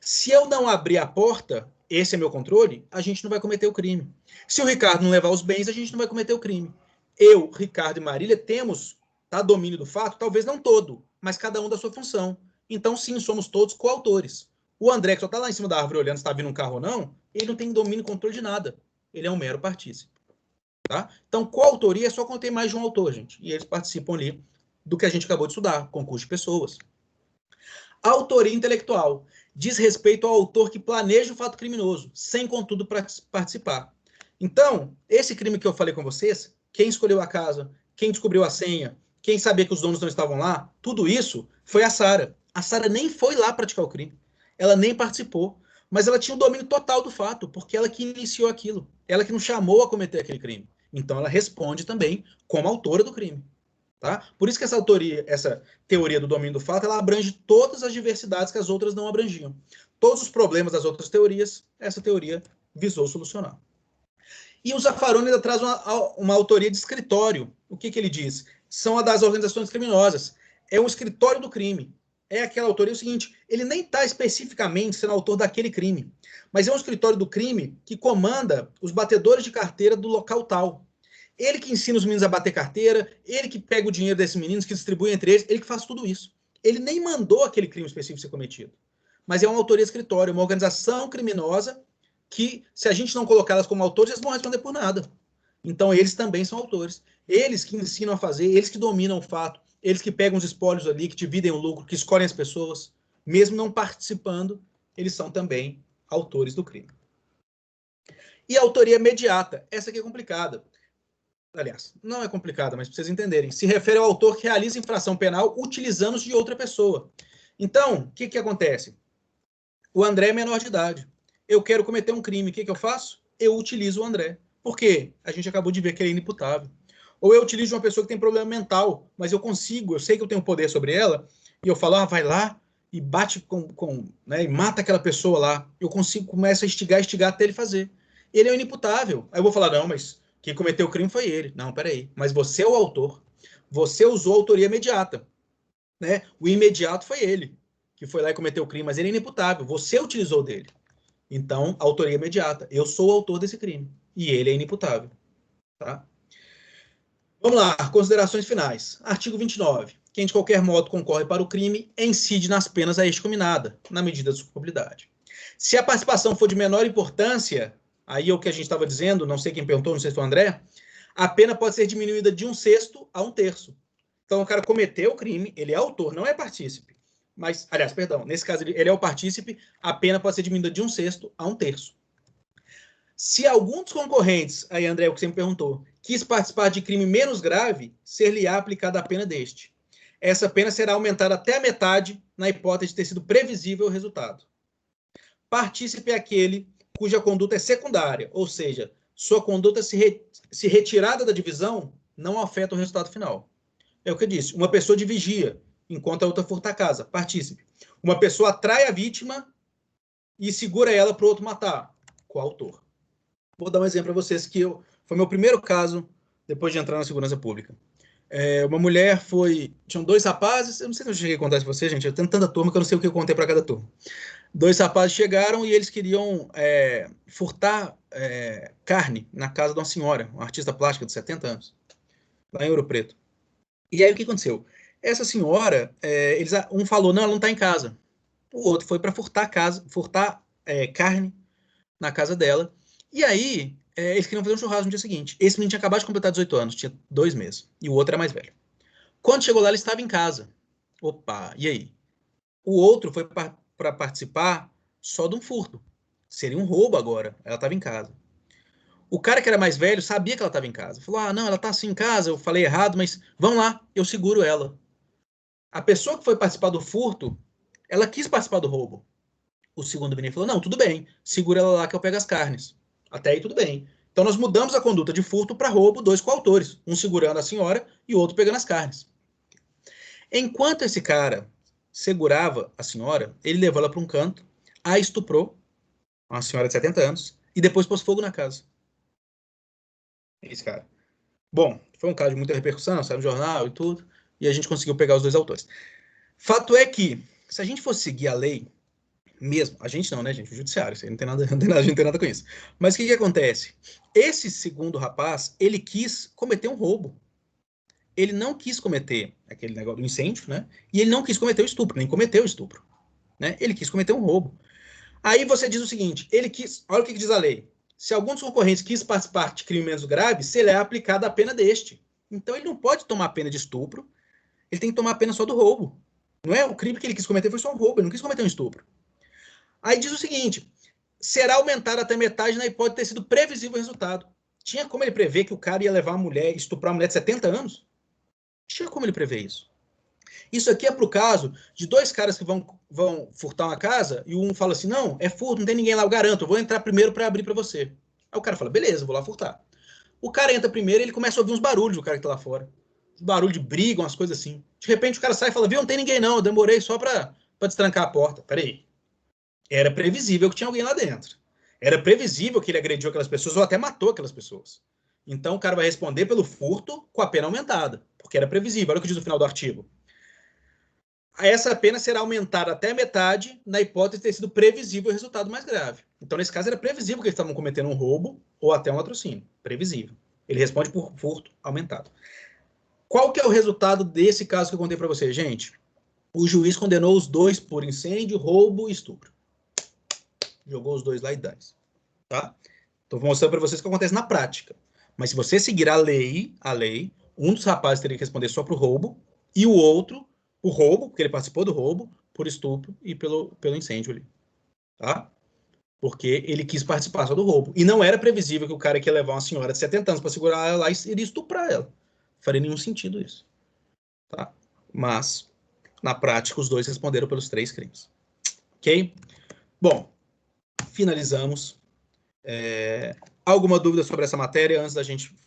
Speaker 1: Se eu não abrir a porta, esse é meu controle, a gente não vai cometer o crime. Se o Ricardo não levar os bens, a gente não vai cometer o crime. Eu, Ricardo e Marília temos domínio do fato, talvez não todo, mas cada um da sua função. Então, sim, somos todos coautores. O André, que só está lá em cima da árvore olhando se está vindo um carro ou não, ele não tem domínio e controle de nada. Ele é um mero partícipe. Tá? Então, coautoria é só quando tem mais de um autor, gente. E eles participam ali do que a gente acabou de estudar, concurso de pessoas. Autoria intelectual diz respeito ao autor que planeja o fato criminoso, sem, contudo, participar. Então, esse crime que eu falei com vocês, quem escolheu a casa, quem descobriu a senha, quem sabia que os donos não estavam lá, tudo isso foi a Sara. A Sara nem foi lá praticar o crime. Ela nem participou. Mas ela tinha o domínio total do fato, porque ela que iniciou aquilo. Ela que nos chamou a cometer aquele crime. Então, ela responde também como autora do crime. Tá? Por isso que essa teoria do domínio do fato, ela abrange todas as diversidades que as outras não abrangiam. Todos os problemas das outras teorias, essa teoria visou solucionar. E o Zaffaroni ainda traz uma autoria de escritório. O que ele diz? São a das organizações criminosas. É um escritório do crime. É aquela autoria, é o seguinte, ele nem está especificamente sendo autor daquele crime, mas é um escritório do crime que comanda os batedores de carteira do local tal. Ele que ensina os meninos a bater carteira, ele que pega o dinheiro desses meninos, que distribui entre eles, ele que faz tudo isso. Ele nem mandou aquele crime específico ser cometido. Mas é uma autoria escritório, uma organização criminosa que, se a gente não colocar elas como autores, eles vão responder por nada. Então, eles também são autores. Eles que ensinam a fazer, eles que dominam o fato, eles que pegam os espólios ali, que dividem o lucro, que escolhem as pessoas, mesmo não participando, eles são também autores do crime. E a autoria imediata, essa aqui é complicada. Aliás, não é complicada, mas para vocês entenderem, se refere ao autor que realiza infração penal utilizando-se de outra pessoa. Então, o que acontece? O André é menor de idade. Eu quero cometer um crime, o que eu faço? Eu utilizo o André. Por quê? A gente acabou de ver que ele é inimputável. Ou eu utilizo uma pessoa que tem problema mental, mas eu sei que eu tenho poder sobre ela, e eu falo, vai lá e bate né, e mata aquela pessoa lá. Eu começo a instigar até ele fazer. Ele é inimputável. Aí eu vou falar, não, mas quem cometeu o crime foi ele. Não, peraí. Mas você é o autor. Você usou a autoria imediata. Né? O imediato foi ele que foi lá e cometeu o crime, mas ele é inimputável. Você utilizou dele. Então, autoria imediata. Eu sou o autor desse crime. E ele é inimputável. Tá? Vamos lá, considerações finais. Artigo 29. Quem de qualquer modo concorre para o crime incide nas penas a este combinada, na medida da sua culpabilidade. Se a participação for de menor importância, aí é o que a gente estava dizendo, não sei quem perguntou, não sei se foi o André, a pena pode ser diminuída de 1/6 a 1/3. Então, o cara cometeu o crime, ele é autor, não é partícipe. Mas, aliás, perdão, nesse caso ele é o partícipe, a pena pode ser diminuída de 1/6 a 1/3. Se algum dos concorrentes, aí André, o que você me perguntou, quis participar de crime menos grave, ser-lhe-á aplicada a pena deste. Essa pena será aumentada até a metade na hipótese de ter sido previsível o resultado. Partícipe é aquele cuja conduta é secundária, ou seja, sua conduta se retirada da divisão não afeta o resultado final. É o que eu disse, uma pessoa de vigia, enquanto a outra furta a casa, partícipe. Uma pessoa atrai a vítima e segura ela para o outro matar, coautor. Vou dar um exemplo para vocês que foi meu primeiro caso depois de entrar na segurança pública. Uma mulher tinham 2 rapazes, eu não sei se eu cheguei a contar isso para vocês, gente, eu tenho tanta turma que eu não sei o que eu contei para cada turma. 2 rapazes chegaram e eles queriam furtar carne na casa de uma senhora, uma artista plástica de 70 anos, lá em Ouro Preto. E aí o que aconteceu? Essa senhora, um falou, não, ela não está em casa. O outro foi para furtar carne na casa dela. E aí, eles queriam fazer um churrasco no dia seguinte. Esse menino tinha acabado de completar 18 anos, tinha 2 meses. E o outro era mais velho. Quando chegou lá, ele estava em casa. Opa, e aí? O outro foi para participar só de um furto. Seria um roubo agora. Ela estava em casa. O cara que era mais velho sabia que ela estava em casa. Falou, não, ela está assim em casa, eu falei errado, mas vamos lá, eu seguro ela. A pessoa que foi participar do furto, ela quis participar do roubo. O segundo menino falou, não, tudo bem, segura ela lá que eu pego as carnes. Até aí tudo bem. Então nós mudamos a conduta de furto para roubo, 2 coautores, um segurando a senhora e o outro pegando as carnes. Enquanto esse cara segurava a senhora, ele levou ela para um canto, a estuprou, uma senhora de 70 anos, e depois pôs fogo na casa. Esse cara. Bom, foi um caso de muita repercussão, saiu no jornal e tudo, e a gente conseguiu pegar os 2 autores. Fato é que, se a gente fosse seguir a lei, mesmo, a gente não, né, gente? O judiciário, isso aí não tem nada, a gente não tem nada com isso. Mas o que acontece? Esse segundo rapaz, ele quis cometer um roubo. Ele não quis cometer aquele negócio do incêndio, né? E ele não quis cometer o estupro, nem cometeu o estupro, né? Ele quis cometer um roubo. Aí você diz o seguinte, ele quis, olha o que diz a lei. Se algum dos concorrentes quis participar de crime menos grave, se ele é aplicada a pena deste. Então ele não pode tomar a pena de estupro, ele tem que tomar a pena só do roubo. Não é o crime que ele quis cometer, foi só um roubo, ele não quis cometer um estupro. Aí diz o seguinte, será aumentado até metade na hipótese de ter sido previsível o resultado. Tinha como ele prever que o cara ia levar uma mulher, estuprar uma mulher de 70 anos? Tinha como ele prever isso. Isso aqui é para o caso de 2 caras que vão furtar uma casa e um fala assim, não, é furto, não tem ninguém lá, eu garanto, eu vou entrar primeiro para abrir para você. Aí o cara fala, beleza, vou lá furtar. O cara entra primeiro e ele começa a ouvir uns barulhos do cara que tá lá fora. Uns barulhos de briga, umas coisas assim. De repente o cara sai e fala, viu, não tem ninguém não, eu demorei só para destrancar a porta. Peraí. Era previsível que tinha alguém lá dentro. Era previsível que ele agrediu aquelas pessoas ou até matou aquelas pessoas. Então o cara vai responder pelo furto com a pena aumentada, porque era previsível. Olha o que diz no final do artigo. Essa pena será aumentada até metade na hipótese de ter sido previsível o resultado mais grave. Então, nesse caso, era previsível que eles estavam cometendo um roubo ou até um latrocínio. Previsível. Ele responde por furto aumentado. Qual que é o resultado desse caso que eu contei para vocês, gente? O juiz condenou os 2 por incêndio, roubo e estupro. Jogou os 2 lá e dá. Tá? Estou mostrando para vocês o que acontece na prática. Mas se você seguir a lei, um dos rapazes teria que responder só para o roubo e o outro o roubo, porque ele participou do roubo, por estupro e pelo incêndio ali. Tá? Porque ele quis participar só do roubo. E não era previsível que o cara que ia levar uma senhora de 70 anos para segurar ela lá e iria estuprar ela. Não faria nenhum sentido isso. Tá? Mas, na prática, os 2 responderam pelos 3 crimes. Ok? Bom, finalizamos. Alguma dúvida sobre essa matéria antes da gente